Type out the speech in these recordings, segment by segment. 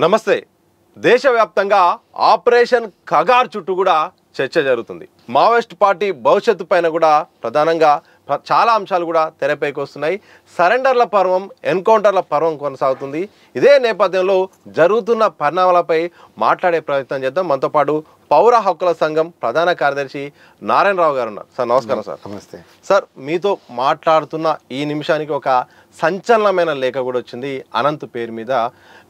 నమస్తే. దేశవ్యాప్తంగా ఆపరేషన్ కగార్ చుట్టూ కూడా చర్చ జరుగుతుంది. మావోయిస్ట్ పార్టీ భవిష్యత్తు పైన కూడా ప్రధానంగా చాలా అంశాలు కూడా తెరపైకి వస్తున్నాయి. సరెండర్ల పర్వం, ఎన్కౌంటర్ల పర్వం కొనసాగుతుంది. ఇదే నేపథ్యంలో జరుగుతున్న పరిణామాలపై మాట్లాడే ప్రయత్నం చేద్దాం. మనతో పాటు పౌర హక్కుల సంఘం ప్రధాన కార్యదర్శి నారాయణరావు గారు ఉన్నారు. సార్ నమస్కారం. సార్ నమస్తే సార్. మీతో మాట్లాడుతున్న ఈ నిమిషానికి ఒక సంచలనమైన లేఖ కూడా వచ్చింది అనంత్ పేరు మీద.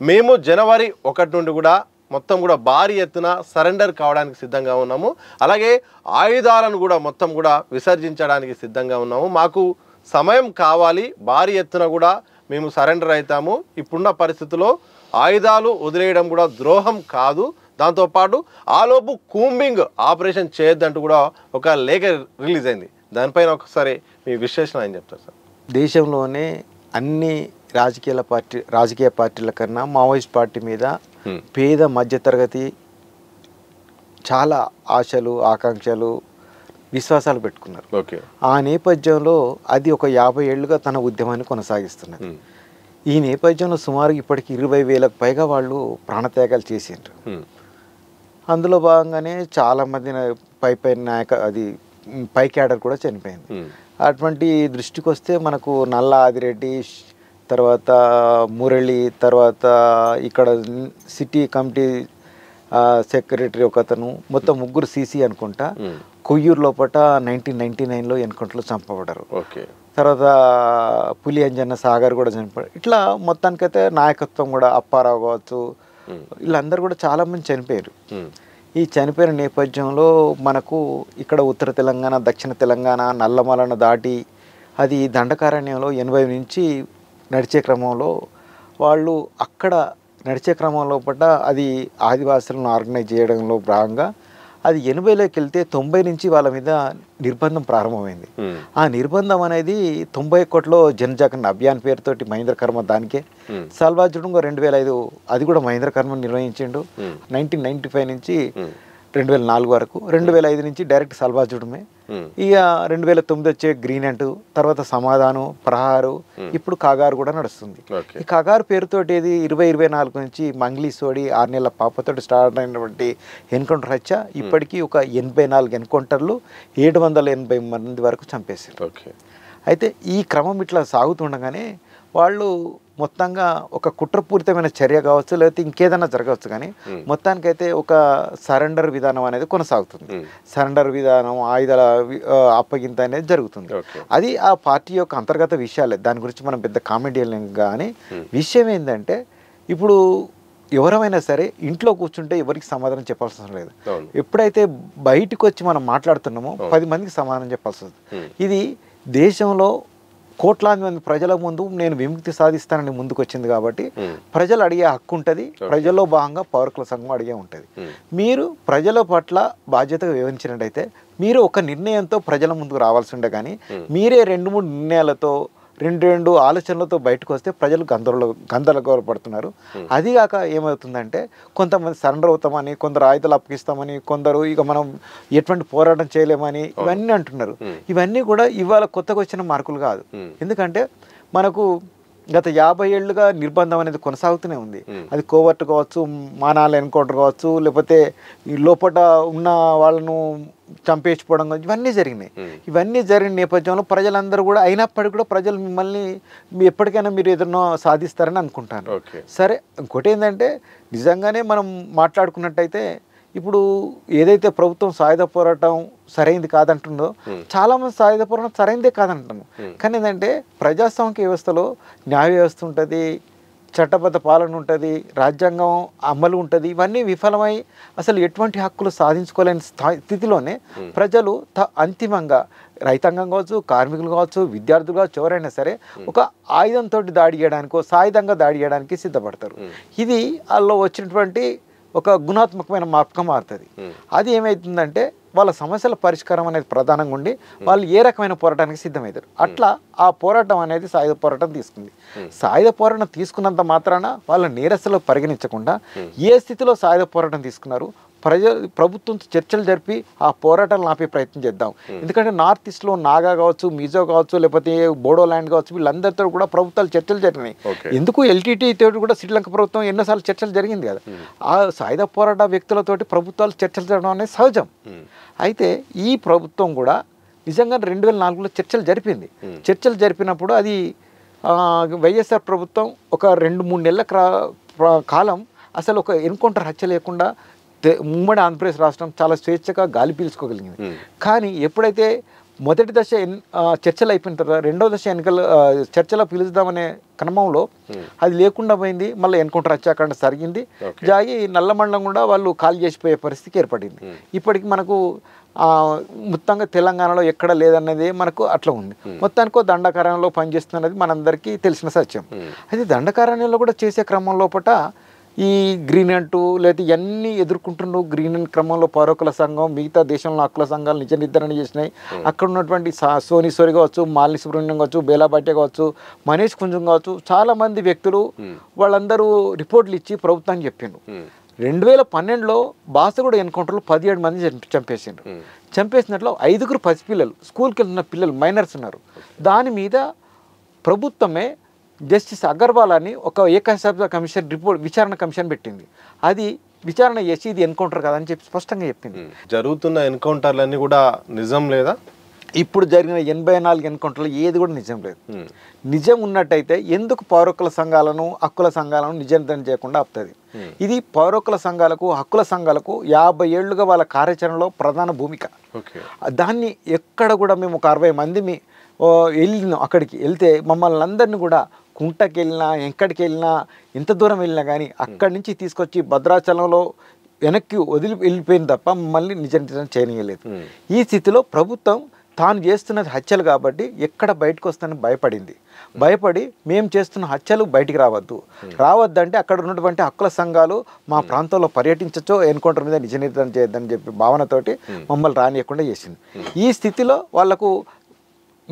మేము జనవరి 1 నుండి కూడా మొత్తం కూడా భారీ ఎత్తున సరెండర్ కావడానికి సిద్ధంగా ఉన్నాము. అలాగే ఆయుధాలను కూడా మొత్తం కూడా విసర్జించడానికి సిద్ధంగా ఉన్నాము. మాకు సమయం కావాలి, భారీ ఎత్తున కూడా మేము సరెండర్ అవుతాము. ఇప్పుడున్న పరిస్థితుల్లో ఆయుధాలు వదిలేయడం కూడా ద్రోహం కాదు, దాంతోపాటు ఆలోపు కూంబింగ్ ఆపరేషన్ చేయొద్దంటూ కూడా ఒక లేఖ రిలీజ్ అయింది. దానిపైన ఒకసారి మీ విశ్లేషణ ఏం చెప్తారు సార్? దేశంలోనే అన్ని రాజకీయ పార్టీల కన్నా మావోయిస్ట్ పార్టీ మీద పేద మధ్యతరగతి చాలా ఆశలు, ఆకాంక్షలు, విశ్వాసాలు పెట్టుకున్నారు. ఓకే. ఆ నేపథ్యంలో అది ఒక 50 ఏళ్లుగా తన ఉద్యమాన్ని కొనసాగిస్తున్నారు. ఈ నేపథ్యంలో సుమారు ఇప్పటికి 20,000కు పైగా వాళ్ళు ప్రాణత్యాగాలు చేసిండ్రు. అందులో భాగంగానే చాలామంది పై క్యాడర్ కూడా చనిపోయింది. అటువంటి దృష్టికి వస్తే మనకు నల్ల ఆదిరెడ్డి, తర్వాత మురళి, తర్వాత ఇక్కడ సిటీ కమిటీ సెక్రటరీ ఒకతను, మొత్తం ముగ్గురు సీసీ అనుకుంటా కొయ్యూరు లోపల 1999లో ఎన్కౌంటర్లో చంపబడ్డారు. తర్వాత పులి అంజన్న సాగర్ కూడా చనిపోయారు. ఇట్లా మొత్తానికైతే నాయకత్వం కూడా అప్పారావు కావచ్చు, వీళ్ళందరూ కూడా చాలామంది చనిపోయారు. ఈ చనిపోయిన నేపథ్యంలో మనకు ఇక్కడ ఉత్తర తెలంగాణ, దక్షిణ తెలంగాణ, నల్లమలను దాటి అది దండకారణ్యంలో 80 నుంచి నడిచే క్రమంలో వాళ్ళు అక్కడ నడిచే క్రమంలో అది ఆదివాసులను ఆర్గనైజ్ చేయడంలో భాగంగా అది 80లోకి వెళ్తే 90 నుంచి వాళ్ళ మీద నిర్బంధం ప్రారంభమైంది. ఆ నిర్బంధం అనేది 91లో జనజాగరణ అభియాన్ పేరుతోటి మహేంద్ర కర్మ దానికే సల్వాజుడు 2005 అది కూడా మహేంద్ర కర్మ నిర్వహించిండు. 1995 నుంచి 2004 వరకు, 2005 నుంచి డైరెక్ట్ సల్వాజుడమే. ఇక 2009 వచ్చే గ్రీన్ అంటూ, తర్వాత సమాధానం, ప్రహారు, ఇప్పుడు కాగారు కూడా నడుస్తుంది. ఈ కాగారు పేరుతోటి 2024 నుంచి మంగ్లీ సోడి 6 నెలల పాపతోటి స్టార్ట్ అయినటువంటి ఎన్కౌంటర్ హత్య ఇప్పటికీ ఒక 84 ఎన్కౌంటర్లు 780 మంది వరకు చంపేశారు. అయితే ఈ క్రమం ఇట్లా సాగుతుండగానే వాళ్ళు మొత్తంగా ఒక కుట్రపూరితమైన చర్య కావచ్చు, లేకపోతే ఇంకేదైనా జరగవచ్చు, కానీ మొత్తానికైతే ఒక సరెండర్ విధానం అనేది కొనసాగుతుంది. సరెండర్ విధానం, ఆయుధాల అప్పగింత అనేది జరుగుతుంది. అది ఆ పార్టీ యొక్క అంతర్గత విషయాలే, దాని గురించి మనం పెద్ద కామెంట్ చేయలేం. కానీ విషయం ఏంటంటే ఇప్పుడు ఎవరైనా సరే ఇంట్లో కూర్చుంటే ఎవరికి సమాధానం చెప్పాల్సి అవసరం లేదు. ఎప్పుడైతే బయటకు వచ్చి మనం మాట్లాడుతున్నామో 10 మందికి సమాధానం చెప్పాల్సి వస్తుంది. ఇది దేశంలో కోట్లాది మంది ప్రజల ముందు నేను విముక్తి సాధిస్తానని ముందుకు వచ్చింది కాబట్టి ప్రజలు అడిగే హక్కు ఉంటుంది. ప్రజల్లో భాగంగా పౌర హక్కుల సంఘం అడిగే ఉంటుంది. మీరు ప్రజల పట్ల బాధ్యతగా వివరించినట్టయితే మీరు ఒక నిర్ణయంతో ప్రజల ముందుకు రావాల్సి ఉండే, కానీ మీరే 2-3 నిర్ణయాలతో, 2 ఆలోచనలతో బయటకు వస్తే ప్రజలు గందరగోళపడుతున్నారు. అదిగాక ఏమవుతుందంటే కొంతమంది సరెండర్ అవుతామని, కొందరు ఆయుధాలు అప్పగిస్తామని, కొందరు ఇక మనం ఎటువంటి పోరాటం చేయలేమని ఇవన్నీ అంటున్నారు. ఇవన్నీ కూడా ఇవాళ కొత్తగా వచ్చిన మార్కులు కాదు. ఎందుకంటే మనకు గత 50 ఏళ్లుగా నిర్బంధం అనేది కొనసాగుతూనే ఉంది. అది కోవర్ట్ కావచ్చు, మానాల ఎన్కౌంటర్ కావచ్చు, లేకపోతే ఈ లోపల ఉన్న వాళ్ళను చంపేసిపోవడం, ఇవన్నీ జరిగినాయి. ఇవన్నీ జరిగిన నేపథ్యంలో ప్రజలందరూ కూడా అయినప్పటికీ కూడా ప్రజలు మిమ్మల్ని ఎప్పటికైనా మీరు ఏదైనా సాధిస్తారని అనుకుంటాను. సరే, ఇంకోటి ఏంటంటే నిజంగానే మనం మాట్లాడుకున్నట్టయితే ఇప్పుడు ఏదైతే ప్రభుత్వం సాయుధ పోరాటం సరైనది కాదంటుందో, చాలామంది సాయుధ పోరాటం సరైనదే కాదంటున్నాను. కానీ ఏంటంటే ప్రజాస్వామిక వ్యవస్థలో న్యాయ వ్యవస్థ ఉంటుంది, చట్టబద్ధ పాలన ఉంటుంది, రాజ్యాంగం అమలు ఉంటుంది. ఇవన్నీ విఫలమై అసలు ఎటువంటి హక్కులు సాధించుకోలేని స్థితిలోనే ప్రజలు అంతిమంగా రైతాంగం కావచ్చు, కార్మికులు కావచ్చు, విద్యార్థులు కావచ్చు, ఎవరైనా సరే ఒక ఆయుధంతో దాడి చేయడానికో, సాయుధంగా దాడి చేయడానికి సిద్ధపడతారు. ఇది వాళ్ళలో వచ్చినటువంటి ఒక గుణాత్మకమైన మార్పుగా మారుతుంది. అది ఏమవుతుందంటే వాళ్ళ సమస్యల పరిష్కారం అనేది ప్రధానంగా ఉండి వాళ్ళు ఏ రకమైన పోరాటానికి సిద్ధమవుతారు. అట్లా ఆ పోరాటం అనేది సాయుధ పోరాటం తీసుకుంది. సాయుధ పోరాటం తీసుకున్నంత మాత్రాన వాళ్ళ నేరస్తులు పరిగణించకుండా ఏ స్థితిలో సాయుధ పోరాటం తీసుకున్నారు, ప్రభుత్వంతో చర్చలు జరిపి ఆ పోరాటాలను ఆపే ప్రయత్నం చేద్దాం. ఎందుకంటే నార్త్ ఈస్ట్లో నాగా కావచ్చు, మిజో కావచ్చు, లేకపోతే బోడోల్యాండ్ కావచ్చు, వీళ్ళందరితో కూడా ప్రభుత్వాలు చర్చలు జరిగినాయి. ఎందుకు ఎల్టీటీ తోటి కూడా శ్రీలంక ప్రభుత్వం ఎన్నోసార్లు చర్చలు జరిగింది కదా. ఆ సాయుధ పోరాట వ్యక్తులతోటి ప్రభుత్వాలు చర్చలు జరగడం అనేది సహజం. అయితే ఈ ప్రభుత్వం కూడా నిజంగా 2004లో చర్చలు జరిపింది. చర్చలు జరిపినప్పుడు అది వైఎస్ఆర్ ప్రభుత్వం ఒక 2-3 నెలల కాలం అసలు ఒక ఎన్కౌంటర్ హత్య లేకుండా ఉమ్మడి ఆంధ్రప్రదేశ్ రాష్ట్రం చాలా స్వేచ్ఛగా గాలి పీల్చుకోగలిగింది. కానీ ఎప్పుడైతే మొదటి దశ చర్చలు అయిపోయిన తర్వాత రెండో దశ చర్చలో పిలుద్దామనే క్రమంలో అది లేకుండా పోయింది. మళ్ళీ ఎన్కౌంటర్ హత్యాకాండ జరిగింది. జాగి నల్లమండలం కూడా వాళ్ళు కాల్ చేసిపోయే పరిస్థితికి ఏర్పడింది. ఇప్పటికి మనకు మొత్తంగా తెలంగాణలో ఎక్కడ లేదన్నది మనకు అట్లా ఉంది. మొత్తానికి దండకారణ్యంలో పనిచేస్తున్నది మనందరికీ తెలిసిన సత్యం. అయితే దండకారణ్యంలో కూడా చేసే క్రమం లోపల ఈ గ్రీన్ అంటూ లేదా ఇవన్నీ ఎదుర్కొంటున్న గ్రీన్ అండ్ క్రమంలో పౌరకుల సంఘం, మిగతా దేశంలో హక్కుల సంఘాలు నిజ నిర్ధారణ చేసినాయి. అక్కడ ఉన్నటువంటి సోని సోరి కావచ్చు, మాలిని సుబ్రహ్మణ్యం కావచ్చు, బేలా భట్టే కావచ్చు, మనీష్ కుంజం కావచ్చు, చాలామంది వ్యక్తులు వాళ్ళందరూ రిపోర్ట్లు ఇచ్చి ప్రభుత్వానికి చెప్పిండ్రు. 2012లో బాసగూడ ఎన్కౌంటర్లో 17 మంది చంపేసిండ్రు. చంపేసినట్లు 5 పసిపిల్లలు, స్కూల్కి వెళ్తున్న పిల్లలు, మైనర్స్ ఉన్నారు. దాని మీద ప్రభుత్వమే జస్టిస్ అగర్వాల్ అని ఒక ఏకసభ్య కమిషన్ విచారణ కమిషన్ పెట్టింది. అది విచారణ చేసి ఇది ఎన్కౌంటర్ కాదని చెప్పి స్పష్టంగా చెప్పింది. జరుగుతున్న ఎన్కౌంటర్లన్నీ కూడా నిజం లేదా? ఇప్పుడు జరిగిన 84 ఎన్కౌంటర్లు ఏది కూడా నిజం లేదు. నిజం ఉన్నట్టయితే ఎందుకు పౌరకుల సంఘాలను, హక్కుల సంఘాలను నిజంతం చేయకుండా ఆపుతుంది? ఇది పౌరకుల సంఘాలకు, హక్కుల సంఘాలకు 50 ఏళ్లుగా వాళ్ళ కార్యాచరణలో ప్రధాన భూమిక. దాన్ని ఎక్కడ కూడా మేము ఒక 60 మంది వెళ్ళినాం. అక్కడికి వెళ్తే మమ్మల్ని అందరినీ కూడా కుంటకి వెళ్ళినా, ఎక్కడికి వెళ్ళినా, ఎంత దూరం వెళ్ళినా కానీ అక్కడి నుంచి తీసుకొచ్చి భద్రాచలంలో వెనక్కి వెళ్ళిపోయింది తప్ప మమ్మల్ని నిజం చేయనీయలేదు. ఈ స్థితిలో ప్రభుత్వం తాను చేస్తున్నది హత్యలు కాబట్టి ఎక్కడ బయటకు వస్తానని భయపడి మేము చేస్తున్న హత్యలు బయటికి రావద్దంటే అక్కడ ఉన్నటువంటి హక్కుల సంఘాలు మా ప్రాంతంలో పర్యటించచ్చో, ఎన్కౌంటర్ మీద నిజ నిర్ధారణ చేయొద్దని చెప్పి భావనతోటి మమ్మల్ని రానియకుండా చేసింది. ఈ స్థితిలో వాళ్లకు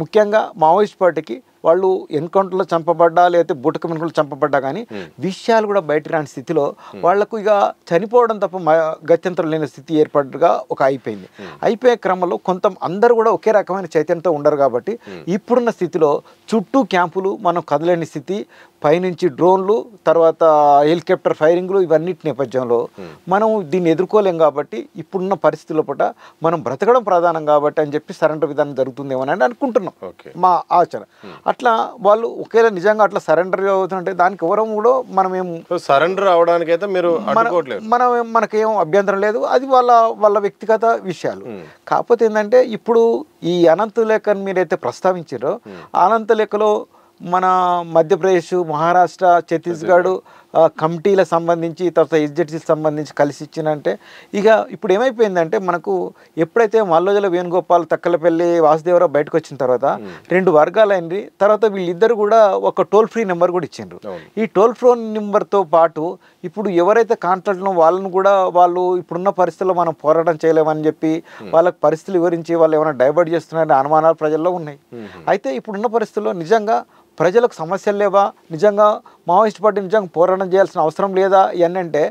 ముఖ్యంగా మావోయిస్ట్ పార్టీకి వాళ్ళు ఎన్కౌంటర్లో చంపబడ్డా లేకపోతే బుటక మినుకలు చంపబడ్డా కానీ విషయాలు కూడా బయటకు రాని స్థితిలో వాళ్లకు ఇక చనిపోవడం తప్ప గత్యంతరం లేని స్థితి ఏర్పడగా అయిపోయే క్రమంలో అందరూ కూడా ఒకే రకమైన చైతన్యంతో ఉండరు కాబట్టి ఇప్పుడున్న స్థితిలో చుట్టూ క్యాంపులు, మనం కదలేని స్థితి, పైనుంచి డ్రోన్లు, తర్వాత హెలికాప్టర్ ఫైరింగ్లు, ఇవన్నిటి నేపథ్యంలో మనం దీన్ని ఎదుర్కోలేం కాబట్టి ఇప్పుడున్న పరిస్థితుల పూట మనం బ్రతకడం ప్రధానం కాబట్టి అని చెప్పి సరెండర్ విధానం జరుగుతుందేమోనని అనుకుంటున్నాం మా ఆచరణ. అట్లా వాళ్ళు ఒకేలా నిజంగా అట్లా సరెండర్ అవుతుంటే దానికి ఎవరం కూడా మనమేం సరెండర్ అవడానికి అయితే మీరు మనకేం అభ్యంతరం లేదు. అది వాళ్ళ వ్యక్తిగత విషయాలు. కాకపోతే ఏంటంటే ఇప్పుడు ఈ అనంత లేఖను మీరైతే ప్రస్తావించారో అనంత లేఖలో మన మధ్యప్రదేశ్, మహారాష్ట్ర, ఛత్తీస్గఢ్ కమిటీలకు సంబంధించి, తర్వాత ఎస్జెడ్సీకి సంబంధించి కలిసి ఇచ్చినంటే ఇక ఇప్పుడు ఏమైపోయిందంటే మనకు ఎప్పుడైతే మల్లోజల వేణుగోపాల్, తక్కలపల్లి వాసుదేవరావు బయటకు వచ్చిన తర్వాత 2 వర్గాలైంది. తర్వాత వీళ్ళిద్దరు కూడా ఒక టోల్ ఫ్రీ నెంబర్ కూడా ఇచ్చిండ్రు. ఈ టోల్ ఫ్రీ నెంబర్తో పాటు ఇప్పుడు ఎవరైతే కాంట్రాక్ట్లో వాళ్ళను కూడా వాళ్ళు ఇప్పుడున్న పరిస్థితుల్లో మనం పోరాటం చేయలేమని చెప్పి వాళ్ళకి పరిస్థితులు వివరించి వాళ్ళు ఏమైనా డైవర్ట్ చేస్తున్నారనే అనుమానాలు ప్రజల్లో ఉన్నాయి. అయితే ఇప్పుడున్న పరిస్థితుల్లో నిజంగా ప్రజలకు సమస్యలు లేవా, నిజంగా మావోయిస్ట్ పార్టీ నిజంగా పోరాటం చేయాల్సిన అవసరం లేదా అంటే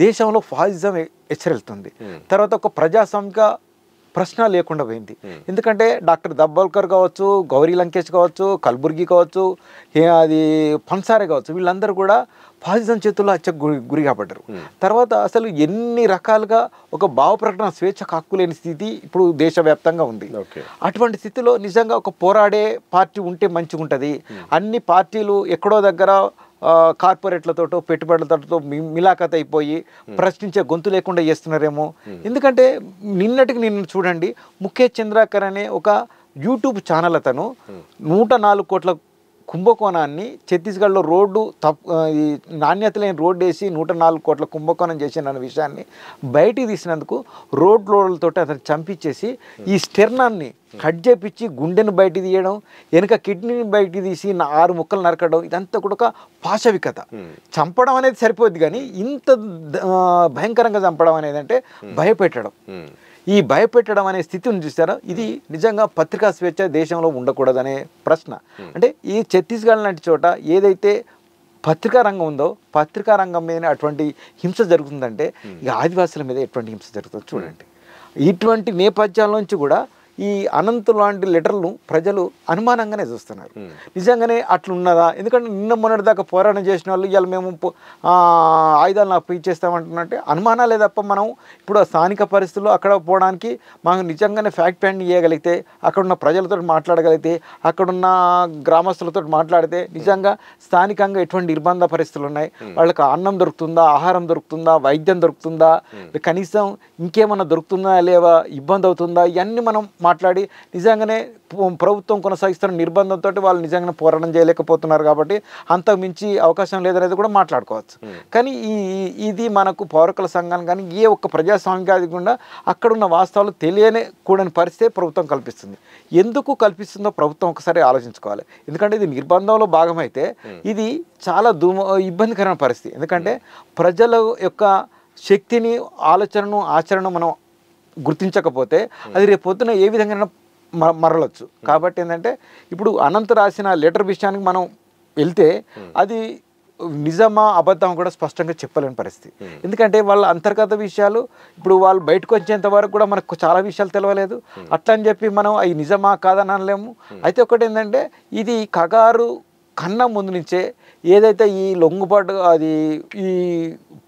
దేశంలో ఫాసిజం హెచ్చరిస్తుంది. తర్వాత ఒక ప్రజాస్వామిక ప్రశ్న లేకుండా పోయింది. ఎందుకంటే డాక్టర్ దబ్బోల్కర్ కావచ్చు, గౌరీ లంకేష్ కావచ్చు, కల్బుర్గి కావచ్చు, అది పన్సారే కావచ్చు, వీళ్ళందరూ కూడా ఫాసిజం చేతుల్లో హత్యకు గురి కాబడ్డారు. తర్వాత అసలు ఎన్ని రకాలుగా ఒక భావ ప్రకటన స్వేచ్ఛకు హక్కు లేని స్థితి ఇప్పుడు దేశవ్యాప్తంగా ఉంది. అటువంటి స్థితిలో నిజంగా ఒక పోరాడే పార్టీ ఉంటే మంచిగా ఉంటుంది. అన్ని పార్టీలు ఎక్కడో దగ్గర కార్పొరేట్లతో, పెట్టుబడులతో మిలాఖత్ అయిపోయి ప్రశ్నించే గొంతు లేకుండా చేస్తున్నారేమో. ఎందుకంటే నిన్న చూడండి, ముఖేష్ చంద్రాకర్ అనే ఒక యూట్యూబ్ ఛానల్ అతను 104 కోట్ల కుంభకోణాన్ని ఛత్తీస్గఢ్లో నాణ్యత లేని రోడ్డు వేసి 104 కోట్ల కుంభకోణం చేసిన విషయాన్ని బయటికి తీసినందుకు రోడ్లతో అతను చంపించేసి ఈ స్టెర్నాన్ని కట్ చేపించి గుండెను బయటికి తీయడం, వెనుక కిడ్నీని బయటికి తీసి 6 ముక్కలు నరకడం, ఇదంతా కూడా ఒక పాశవికత. చంపడం అనేది సరిపోద్ది కానీ ఇంత భయంకరంగా చంపడం అనేది అంటే భయపెట్టడం. ఈ భయపెట్టడం అనే స్థితిని చూస్తారా, ఇది నిజంగా పత్రికా స్వేచ్ఛ దేశంలో ఉండకూడదనే ప్రశ్న. అంటే ఈ ఛత్తీస్గఢ్ లాంటి చోట ఏదైతే పత్రికా రంగం ఉందో పత్రికా రంగం మీద అటువంటి హింస జరుగుతుందంటే ఇక ఆదివాసుల మీద ఎటువంటి హింస జరుగుతుందో చూడండి. ఇటువంటి నేపథ్యాల్లోంచి కూడా ఈ అనంత్ లాంటి లెటర్లు ప్రజలు అనుమానంగానే చూస్తున్నారు. నిజంగానే అట్లున్నదా? ఎందుకంటే నిన్న మొన్నటి దాకా పోరాటం చేసిన వాళ్ళు ఇవాళ మేము ఆయుధాలను అప్పు ఇచ్చేస్తామంటున్నట్టే అనుమానాలే తప్ప మనం ఇప్పుడు స్థానిక పరిస్థితుల్లో అక్కడ పోవడానికి మాకు నిజంగానే ఫ్యాక్ట్ ఫైండింగ్ చేయగలిగితే, అక్కడున్న ప్రజలతో మాట్లాడగలిగితే, అక్కడున్న గ్రామస్తులతో మాట్లాడితే నిజంగా స్థానికంగా ఎటువంటి నిర్బంధ పరిస్థితులు ఉన్నాయి, వాళ్ళకి అన్నం దొరుకుతుందా, ఆహారం దొరుకుతుందా, వైద్యం దొరుకుతుందా, కనీసం ఇంకేమన్నా దొరుకుతుందా లేవా, ఇబ్బంది అవుతుందా, ఇవన్నీ మనం మాట్లాడి నిజంగానే ప్రభుత్వం కొనసాగిస్తున్న నిర్బంధంతో వాళ్ళు నిజంగానే పోరాటం చేయలేకపోతున్నారు కాబట్టి అంతకు మించి అవకాశం లేదనేది కూడా మాట్లాడుకోవచ్చు. కానీ ఇది మనకు పౌరకుల సంఘాన్ని కానీ ఏ ఒక్క ప్రజాస్వామ్యం కూడా అక్కడున్న వాస్తవాలు తెలియనే కూడని పరిస్థితి ప్రభుత్వం కల్పిస్తుంది. ఎందుకు కల్పిస్తుందో ప్రభుత్వం ఒకసారి ఆలోచించుకోవాలి. ఎందుకంటే ఇది నిర్బంధంలో భాగమైతే ఇది చాలా ఇబ్బందికరమైన పరిస్థితి. ఎందుకంటే ప్రజల యొక్క శక్తిని, ఆలోచనను, ఆచరణను మనం గుర్తించకపోతే అది రేపు పొద్దున ఏ విధంగా మరలొచ్చు. కాబట్టి ఏంటంటే ఇప్పుడు అనంత్ రాసిన లెటర్ విషయానికి మనం వెళ్తే అది నిజమా అబద్ధం కూడా స్పష్టంగా చెప్పలేని పరిస్థితి. ఎందుకంటే వాళ్ళ అంతర్గత విషయాలు ఇప్పుడు వాళ్ళు బయటకు వచ్చేంత వరకు కూడా మనకు చాలా విషయాలు తెలియలేదు. అట్లా అని చెప్పి మనం అవి నిజమా కాదని అనలేము. అయితే ఒకటి ఏంటంటే ఇది కగారు కన్నా ముందు నుంచే ఏదైతే ఈ లొంగుపాటు అది ఈ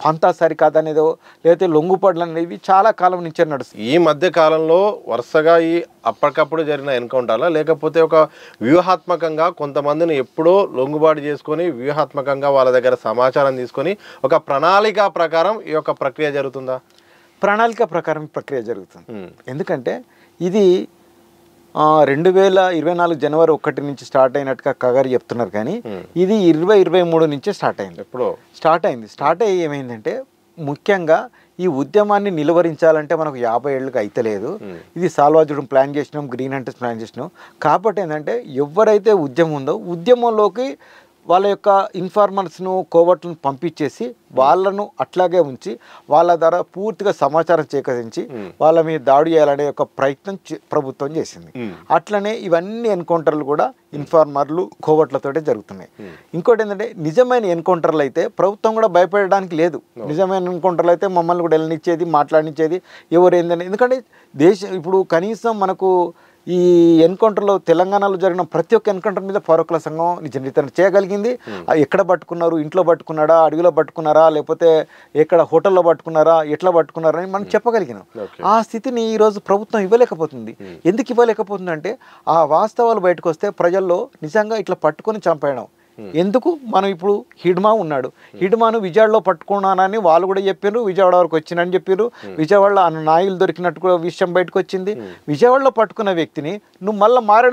పంతా సరికాదు అనేదో లేకపోతే లొంగుపాట్లు అనేవి చాలా కాలం నుంచే నడుస్తుంది. ఈ మధ్య కాలంలో వరుసగా ఈ అప్పటికప్పుడు జరిగిన ఎన్కౌంటర్లా లేకపోతే ఒక వ్యూహాత్మకంగా కొంతమందిని ఎప్పుడో లొంగుబాటు చేసుకొని వ్యూహాత్మకంగా వాళ్ళ దగ్గర సమాచారం తీసుకొని ఒక ప్రణాళిక ప్రకారం ఈ యొక్క ప్రక్రియ జరుగుతుందా? ప్రణాళిక ప్రకారం ప్రక్రియ జరుగుతుంది. ఎందుకంటే ఇది 2024 జనవరి 1 నుంచి స్టార్ట్ అయినట్టుగా కగారు చెప్తున్నారు. కానీ ఇది 2023 నుంచే స్టార్ట్ అయింది. ఎప్పుడో స్టార్ట్ అయ్యి ఏమైందంటే ముఖ్యంగా ఈ ఉద్యమాన్ని నిలువరించాలంటే మనకు 50 ఏళ్ళకి అయితలేదు. ఇది సాల్వాజుడం ప్లాన్ చేసినాం, గ్రీన్ హంటర్స్ ప్లాన్ చేసినాం. కాబట్టి ఏంటంటే ఎవరైతే ఉద్యమం ఉందో ఉద్యమంలోకి వాళ్ళ యొక్క ఇన్ఫార్మర్స్ను, కోవట్లను పంపించేసి వాళ్ళను అట్లాగే ఉంచి వాళ్ళ ద్వారా పూర్తిగా సమాచారం సేకరించి వాళ్ళ మీద దాడి చేయాలనే ఒక ప్రయత్నం ప్రభుత్వం చేసింది. అట్లనే ఇవన్నీ ఎన్కౌంటర్లు కూడా ఇన్ఫార్మర్లు, కోవట్లతోటే జరుగుతున్నాయి. ఇంకోటి ఏంటంటే నిజమైన ఎన్కౌంటర్లు అయితే ప్రభుత్వం కూడా భయపడడానికి లేదు. నిజమైన ఎన్కౌంటర్లు అయితే మమ్మల్ని కూడా వెళ్ళనిచ్చేది, మాట్లాడించేది ఎవరు ఏందని. ఎందుకంటే ఇప్పుడు కనీసం మనకు ఈ ఎన్కౌంటర్లో తెలంగాణలో జరిగిన ప్రతి ఒక్క ఎన్కౌంటర్ మీద పౌరకుల సంఘం నిజ నిర్ధారణ చేయగలిగింది. ఎక్కడ పట్టుకున్నారు, ఇంట్లో పట్టుకున్నారా, అడవిలో పట్టుకున్నారా, లేకపోతే ఎక్కడ హోటల్లో పట్టుకున్నారా, ఎట్లా పట్టుకున్నారా అని మనం చెప్పగలిగినాం. ఆ స్థితిని ఈరోజు ప్రభుత్వం ఇవ్వలేకపోతుంది. ఎందుకు ఇవ్వలేకపోతుంది అంటే ఆ వాస్తవాలు బయటకు వస్తే ప్రజల్లో నిజంగా ఇట్లా పట్టుకొని చంపేయడం ఎందుకు. మనం ఇప్పుడు హిడ్మా ఉన్నాడు, హిడ్మాను విజయవాడలో పట్టుకున్నానని వాళ్ళు కూడా చెప్పారు, విజయవాడ వరకు వచ్చిందని చెప్పారు. విజయవాడలో నాయులు దొరికినట్టు కూడా విషయం బయటకు వచ్చింది. విజయవాడలో పట్టుకున్న వ్యక్తిని నువ్వు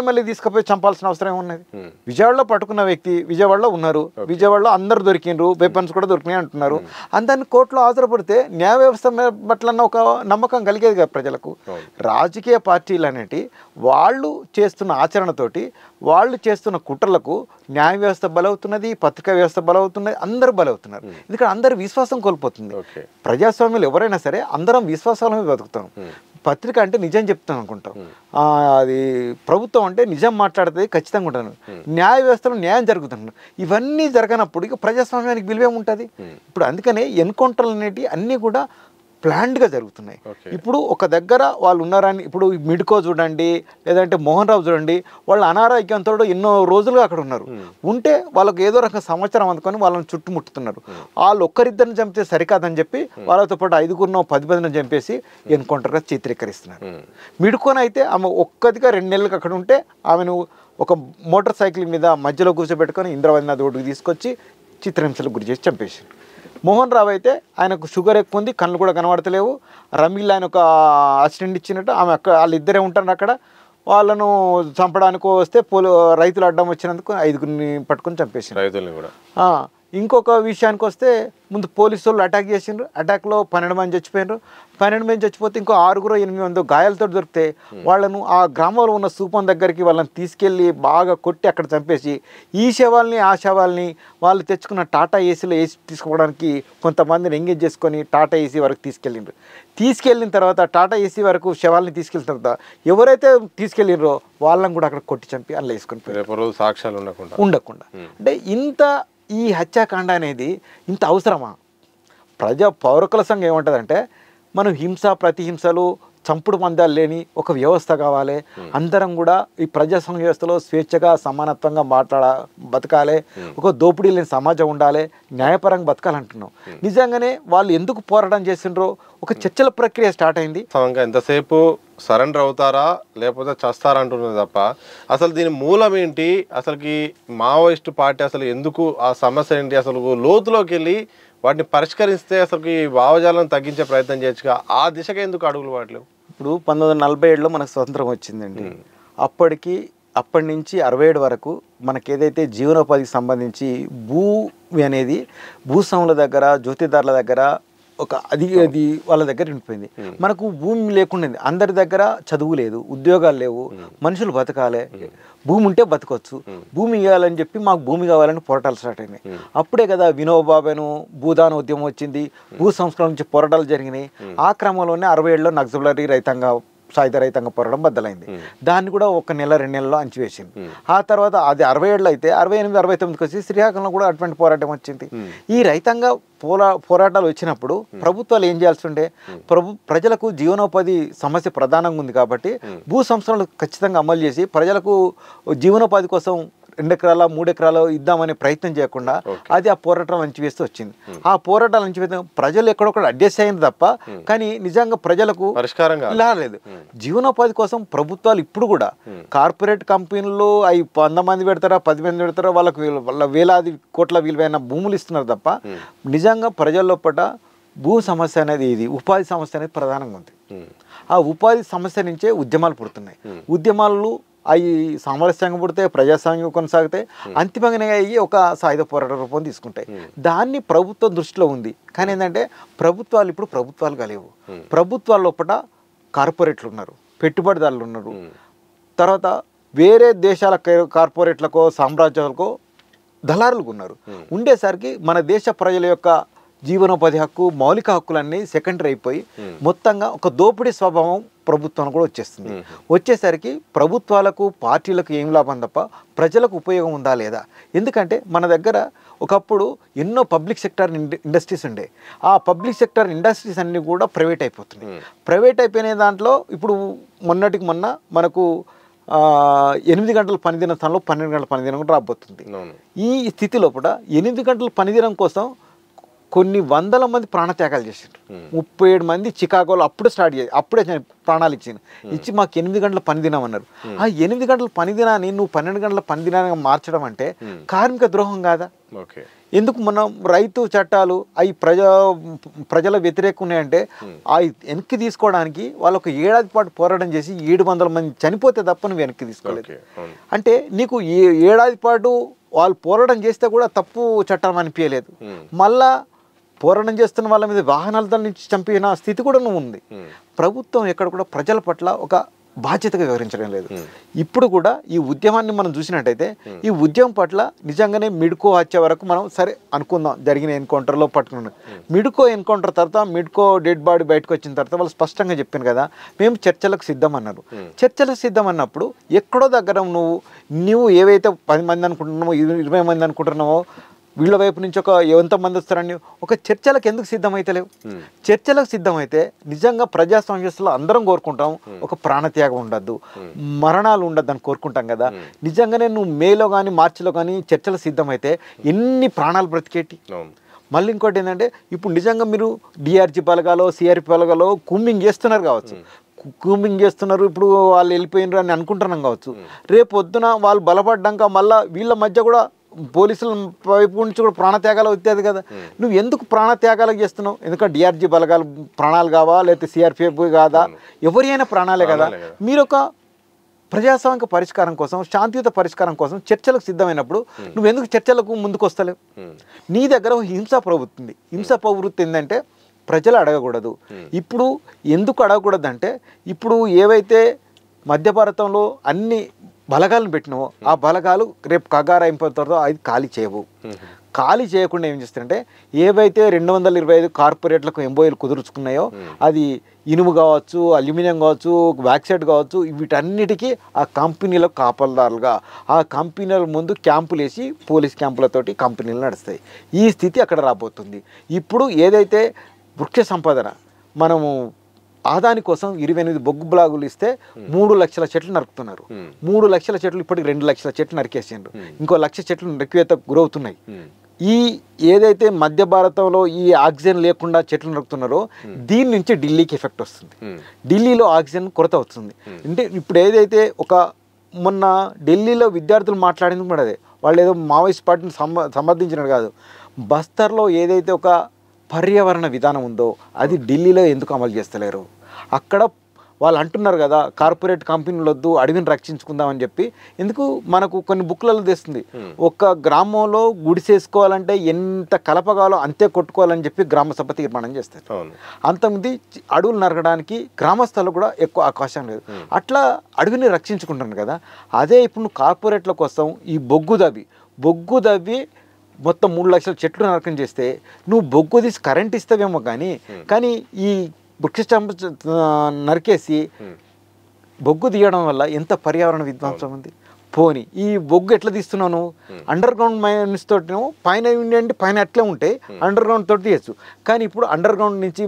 మళ్ళీ తీసుకుపోయి చంపాల్సిన అవసరం ఉన్నది. విజయవాడలో పట్టుకున్న వ్యక్తి విజయవాడలో ఉన్నారు, విజయవాడలో అందరు దొరికిండ్రు, వెపన్స్ కూడా దొరికినాయి అంటున్నారు. అందరిని కోర్టులో హాజరుపడితే న్యాయ వ్యవస్థ పట్లన్న ఒక నమ్మకం కలిగేది కదా ప్రజలకు. రాజకీయ పార్టీలు అనేటి వాళ్ళు చేస్తున్న ఆచరణతోటి, వాళ్ళు చేస్తున్న కుట్రలకు న్యాయ వ్యవస్థ బలవుతున్నది, పత్రికా వ్యవస్థ బలవుతున్నది, అందరూ బలవుతున్నారు. ఎందుకంటే అందరు విశ్వాసం కోల్పోతుంది. ప్రజాస్వామ్యంలో ఎవరైనా సరే అందరం విశ్వాసాల మీద బతుకుతాం. పత్రిక అంటే నిజం చెప్తాను అనుకుంటాం, అది ప్రభుత్వం అంటే నిజం మాట్లాడితే ఖచ్చితంగా ఉంటాను, న్యాయ వ్యవస్థలో న్యాయం జరుగుతుంది. ఇవన్నీ జరగనప్పుడు ఇక ప్రజాస్వామ్యానికి విలువేముంటుంది. ఇప్పుడు అందుకనే ఎన్కౌంటర్లు అనేవి అన్నీ కూడా ప్లాన్డ్గా జరుగుతున్నాయి. ఇప్పుడు ఒక దగ్గర వాళ్ళు ఉన్నారని, ఇప్పుడు మిడ్కో చూడండి, లేదంటే మోహన్ రావు చూడండి, వాళ్ళు అనారోగ్యంతో ఎన్నో రోజులుగా అక్కడ ఉన్నారు. ఉంటే వాళ్ళకు ఏదో రకంగా సమాచారం అందుకొని వాళ్ళని చుట్టుముట్టుతున్నారు. వాళ్ళు ఒక్కరిద్దరిని చంపితే సరికాదని చెప్పి వాళ్ళతో పాటు 5గురినో 10 మందిని చంపేసి ఎన్కౌంటర్గా చిత్రీకరిస్తున్నారు. మిడ్కోనైతే ఆమె ఒక్కదిగా 2 నెలలకు అక్కడ ఉంటే ఆమెను ఒక మోటార్ సైకిల్ మీద మధ్యలో కూర్చోబెట్టుకొని ఇంద్రావతి నది ఒడ్డుకు తీసుకొచ్చి చిత్రహింసలకు గురి చేసి చంపేశారు. మోహన్ రావు అయితే ఆయనకు షుగర్ ఎక్కువ ఉంది, కళ్ళు కూడా కనబడతలేవు. రమీల్ ఆయన ఒక యాక్సిడెంట్ ఇచ్చినట్టు ఆమె వాళ్ళిద్దరే ఉంటారు అక్కడ. వాళ్ళను చంపడానికి వస్తే రైతులు అడ్డం వచ్చినందుకు 5గురిని పట్టుకొని చంపేసారు రైతుల్ని కూడా. ఇంకొక విషయానికి వస్తే ముందు పోలీసు వాళ్ళు అటాక్ చేసిండ్రు. అటాక్లో 12 మంది చచ్చిపోయినారు. 12 మంది చచ్చిపోతే ఇంకో 6-8 మంది గాయాలతో దొరికితే వాళ్ళను ఆ గ్రామంలో ఉన్న సూపం దగ్గరికి వాళ్ళని తీసుకెళ్ళి బాగా కొట్టి అక్కడ చంపేసి ఈ శవాల్ని ఆ శవాల్ని వాళ్ళు తెచ్చుకున్న టాటా ఏసీలో వేసి తీసుకోవడానికి కొంతమందిని ఎంగేజ్ చేసుకొని టాటా ఏసీ వరకు తీసుకెళ్ళిండ్రు. తీసుకెళ్ళిన తర్వాత టాటా ఏసీ వరకు శవాల్ని తీసుకెళ్ళిన తర్వాత ఎవరైతే తీసుకెళ్ళినరో వాళ్ళని కూడా అక్కడ కొట్టి చంపి అందులో వేసుకొని సాక్ష్యాలు ఉండకుండా అంటే ఇంత ఈ హత్యాకాండ అనేది ఇంత అవసరమా? పౌరకుల సంఘం ఏమంటుందంటే మనం ప్రతిహింసలు చంపుడు మందాలు లేని ఒక వ్యవస్థ కావాలి, అందరం కూడా ఈ ప్రజాస్వామ్య వ్యవస్థలో స్వేచ్ఛగా సమానత్వంగా బతకాలి, ఒక దోపిడీ లేని సమాజం ఉండాలి, న్యాయపరంగా బతకాలంటున్నాం. నిజంగానే వాళ్ళు ఎందుకు పోరాటం చేసిండ్రో ఒక చర్చల ప్రక్రియ స్టార్ట్ అయింది. ఎంతసేపు సరెండర్ అవుతారా లేకపోతే చస్తారా అంటున్నది తప్ప అసలు దీని మూలం ఏంటి, అసలుకి మావోయిస్ట్ పార్టీ అసలు ఎందుకు, ఆ సమస్య ఏంటి, అసలు లోతులోకి వెళ్ళి వాటిని పరిష్కరిస్తే అసలు ఈ భావజాలను తగ్గించే ప్రయత్నం చేయొచ్చుగా, ఆ దిశగా ఎందుకు అడుగులు వాడలేవు? ఇప్పుడు 1947లో మనకు స్వతంత్రం వచ్చిందండి. అప్పటి నుంచి 67 వరకు మనకి ఏదైతే జీవనోపాధికి సంబంధించి భూమి అనేది భూస్వాముల దగ్గర, జ్యోతిదారుల దగ్గర అది వాళ్ళ దగ్గర ఉండిపోయింది. మనకు భూమి లేకుండా అందరి దగ్గర చదువు లేదు, ఉద్యోగాలు లేవు, మనుషులు బతకాలి, భూమి ఉంటే బతకొచ్చు, భూమి ఇవ్వాలని చెప్పి మాకు భూమి కావాలని పోరాటాలు స్టార్ట్ అయినాయి. అప్పుడే కదా వినోబాబేను భూదాన ఉద్యమం వచ్చింది, భూ సంస్కరణ నుంచి పోరాటాలు జరిగినాయి. ఆ క్రమంలోనే 67లో నక్సలరీ సాయుధ రైతాంగ పోరాటం బద్దలైంది. దాన్ని కూడా 1 నెల 2 నెలల్లో అంచివేసింది. ఆ తర్వాత అది 67లో అయితే 68, 69కి వచ్చి శ్రీకాకుళంలో కూడా అటువంటి పోరాటం వచ్చింది. ఈ రైతాంగ పోరాటాలు వచ్చినప్పుడు ప్రభుత్వాలు ఏం చేయాల్సి ఉండే, ప్రజలకు జీవనోపాధి సమస్య ప్రధానంగా ఉంది కాబట్టి భూ సంస్కరణలు ఖచ్చితంగా అమలు చేసి ప్రజలకు జీవనోపాధి కోసం 2 ఎకరాల 3 ఎకరాలు ఇద్దామనే ప్రయత్నం చేయకుండా అది ఆ పోరాటాలు అంచివేస్తూ వచ్చింది. ఆ పోరాటాలు అంచివేస్తే ప్రజలు ఎక్కడొక్కడ అడ్జస్ట్ అయింది తప్ప కానీ నిజంగా ప్రజలకు పరిష్కారం లేదు. జీవనోపాధి కోసం ప్రభుత్వాలు ఇప్పుడు కూడా కార్పొరేట్ కంపెనీలు అవి 100 మంది పెడతారా 10 మంది పెడతారా వాళ్ళ వేలాది కోట్ల విలువైన భూములు ఇస్తున్నారు తప్ప నిజంగా ప్రజల లోపల భూ సమస్య అనేది ఉపాధి సమస్య అనేది ప్రధానంగా ఉంది. ఆ ఉపాధి సమస్య నుంచే ఉద్యమాలు పుడుతున్నాయి. ఉద్యమాలు అవి సామరస్యంగా పుడితే ప్రజాస్వామ్యం కొనసాగితే అంతిమంగా అయ్యి ఒక సాయుధ పోరాట రూపం తీసుకుంటాయి. దాన్ని ప్రభుత్వం దృష్టిలో ఉంది. కానీ ఏంటంటే ప్రభుత్వాలు ఇప్పుడు ప్రభుత్వాలుగా లేవు. ప్రభుత్వాల లోపల కార్పొరేట్లు ఉన్నారు, పెట్టుబడిదారులు ఉన్నారు, తర్వాత వేరే దేశాల కార్పొరేట్లకో సామ్రాజ్యాలకో దళారులు ఉన్నారు. ఉండేసరికి మన దేశ ప్రజల యొక్క జీవనోపాధి హక్కు, మౌలిక హక్కులన్నీ సెకండరీ అయిపోయి మొత్తంగా ఒక దోపిడీ స్వభావం ప్రభుత్వం కూడా వచ్చేస్తుంది. వచ్చేసరికి ప్రభుత్వాలకు పార్టీలకు ఏం లాభం తప్ప ప్రజలకు ఉపయోగం ఉందా లేదా? ఎందుకంటే మన దగ్గర ఒకప్పుడు ఎన్నో పబ్లిక్ సెక్టర్ ఇండస్ట్రీస్ ఉండే, ఆ పబ్లిక్ సెక్టర్ ఇండస్ట్రీస్ అన్నీ కూడా ప్రైవేట్ అయిపోతున్నాయి. ప్రైవేట్ అయిపోయిన దాంట్లో ఇప్పుడు మొన్నటికి మొన్న మనకు 8 గంటల పనిదినం స్థానంలో 12 గంటల పనిదినం కూడా రాబోతుంది. ఈ స్థితి లోపల 8 గంటల పనిదినం కోసం కొన్ని వందల మంది ప్రాణత్యాగాలు చేశారు. 37 మంది చికాగోలో అప్పుడే ప్రాణాలు ఇచ్చి మాకు 8 గంటల పనిదినం అన్నారు. ఆ 8 గంటల పనిదినాన్ని నువ్వు 12 గంటల పనిదినాన్ని మార్చడం అంటే కార్మిక ద్రోహం కాదా? ఎందుకు మనం రైతు చట్టాలు అవి ప్రజల వ్యతిరేకం ఉన్నాయంటే అవి వెనక్కి తీసుకోవడానికి వాళ్ళు ఒక ఏడాది పాటు పోరాటం చేసి 700 మంది చనిపోతే తప్ప నువ్వు వెనక్కి తీసుకోలేదు. అంటే నీకు ఏడాది పాటు వాళ్ళు పోరాటం చేస్తే కూడా తప్పు చట్టం అనిపించలేదు. మళ్ళా పోరాటం చేస్తున్న వాళ్ళ మీద వాహనాలతో నుంచి చంపిన స్థితి కూడా ఉంది. ప్రభుత్వం ఎక్కడ కూడా ప్రజల పట్ల ఒక బాధ్యతగా వివరించడం లేదు. ఇప్పుడు కూడా ఈ ఉద్యమాన్ని మనం చూసినట్టయితే ఈ ఉద్యమం పట్ల నిజంగానే మిడ్కో హత్య వరకు మనం సరే అనుకుందాం, జరిగిన ఎన్కౌంటర్లో పట్టుకున్నాం. మిడ్కో ఎన్కౌంటర్ తర్వాత మిడ్కో డెడ్ బాడీ బయటకు వచ్చిన తర్వాత వాళ్ళు స్పష్టంగా చెప్పాను కదా, మేము చర్చలకు సిద్ధం అన్నారు. చర్చలకు సిద్ధం అన్నప్పుడు ఎక్కడో దగ్గర నువ్వు ఏవైతే 10 మంది అనుకుంటున్నావో 20 మంది అనుకుంటున్నావో వీళ్ళ వైపు నుంచి ఎంతమంది వస్తారని ఒక చర్చలకు ఎందుకు సిద్ధమైతలేవు? చర్చలకు సిద్ధమైతే నిజంగా ప్రజాస్వామ్యంలో అందరం కోరుకుంటాం ఒక ప్రాణత్యాగం ఉండద్దు, మరణాలు ఉండద్దు అని కోరుకుంటాం కదా. నిజంగానే నువ్వు మేలో కానీ మార్చిలో కానీ చర్చలకు సిద్ధమైతే ఎన్ని ప్రాణాలు బ్రతికేటి. మళ్ళీ ఇంకోటి ఏంటంటే ఇప్పుడు నిజంగా మీరు డిఆర్జీ బలగాలో సిఆర్పి బలగాలో కూంబింగ్ చేస్తున్నారు కావచ్చు, ఇప్పుడు వాళ్ళు వెళ్ళిపోయినారు అని అనుకుంటున్నాం కావచ్చు. రేపు పొద్దున వాళ్ళు బలపడ్డాక మళ్ళీ వీళ్ళ మధ్య కూడా పోలీసుల వైపు నుంచి కూడా ప్రాణత్యాగాలు వచ్చేది కదా. నువ్వు ఎందుకు ప్రాణత్యాగాలకు చేస్తున్నావు? ఎందుకంటే డిఆర్జీ బలగాలు ప్రాణాలు కావా లేకపోతే సిఆర్పిఎఫ్ కాదా? ఎవరైనా ప్రాణాలే కదా. మీరు ఒక ప్రజాస్వామిక పరిష్కారం కోసం, శాంతియుత పరిష్కారం కోసం చర్చలకు సిద్ధమైనప్పుడు నువ్వు ఎందుకు చర్చలకు ముందుకు వస్తలేవు? నీ దగ్గర హింసా ప్రవృత్తి ఉంది. హింసా ప్రవృత్తి ఏంటంటే ప్రజలు అడగకూడదు. ఇప్పుడు ఎందుకు అడగకూడదు అంటే ఇప్పుడు ఏవైతే మధ్య భారతంలో అన్ని బలగాలను పెట్టినావో ఆ బలగాలు రేపు కగారా అయిపోతారో అది ఖాళీ చేయవు. ఖాళీ చేయకుండా ఏం చేస్తారంటే ఏవైతే 225 కార్పొరేట్లకు ఎంబోయిలు కుదుర్చుకున్నాయో అది ఇనుము కావచ్చు, అల్యూమినియం కావచ్చు, బ్యాక్సైడ్ కావచ్చు, వీటన్నిటికీ ఆ కంపెనీల కాపల్దారులుగా ఆ కంపెనీల ముందు క్యాంపులు వేసి పోలీస్ క్యాంపులతోటి కంపెనీలు నడుస్తాయి. ఈ స్థితి అక్కడ రాబోతుంది. ఇప్పుడు ఏదైతే వృక్ష సంపదన మనము ఆదాని కోసం 28 బొగ్గు బ్లాగులు ఇస్తే 3 లక్షల చెట్లు నరుకుతున్నారు. 3 లక్షల చెట్లు ఇప్పటికి 2 లక్షల చెట్లు నరికేసిండ్రు. ఇంకో 1,00,000 చెట్లు నరికివేతకు గురవుతున్నాయి. ఈ ఏదైతే మధ్య భారతంలో ఈ ఆక్సిజన్ లేకుండా చెట్లు నరుకుతున్నారో దీని నుంచి ఢిల్లీకి ఎఫెక్ట్ వస్తుంది. ఢిల్లీలో ఆక్సిజన్ కొరత వస్తుంది. అంటే ఇప్పుడు ఏదైతే మొన్న ఢిల్లీలో విద్యార్థులు మాట్లాడింది కూడా అదే, వాళ్ళు ఏదో మావోయిస్ట్ పార్టీని సమర్థించినట్టు కాదు. బస్తర్లో ఏదైతే ఒక పర్యావరణ విధానం ఉందో అది ఢిల్లీలో ఎందుకు అమలు చేస్తలేరు? అక్కడ వాళ్ళు అంటున్నారు కదా కార్పొరేట్ కంపెనీలు వద్దు, అడవిని రక్షించుకుందామని చెప్పి. ఎందుకు మనకు కొన్ని బుక్లలో తెస్తుంది, ఒక గ్రామంలో గుడిసేసుకోవాలంటే ఎంత కలపగాలో అంతే కొట్టుకోవాలని చెప్పి గ్రామ సభ తీర్మానం చేస్తారు. అంతమంది అడవులు నరకడానికి గ్రామస్తులు కూడా ఎక్కువ అవకాశం లేదు. అట్లా అడవిని రక్షించుకుంటున్నారు కదా. అదే ఇప్పుడు నువ్వు కార్పొరేట్ల కోసం ఈ బొగ్గు దవ్వి మొత్తం 3 లక్షల చెట్లు నరకం చేస్తే నువ్వు బొగ్గు తీసి కరెంట్ ఇస్తావేమో కానీ ఈ వృక్ష నరికేసి బొగ్గు తీయడం వల్ల ఎంత పర్యావరణ విధ్వంసం ఉంది. పోని ఈ బొగ్గు ఎట్లా తీస్తున్నాను? అండర్ గ్రౌండ్ మైన్స్ తోటి పైన ఉండి పైన అట్లే ఉంటాయి, అండర్ గ్రౌండ్ తోటి తీయచ్చు. కానీ ఇప్పుడు అండర్ గ్రౌండ్ నుంచి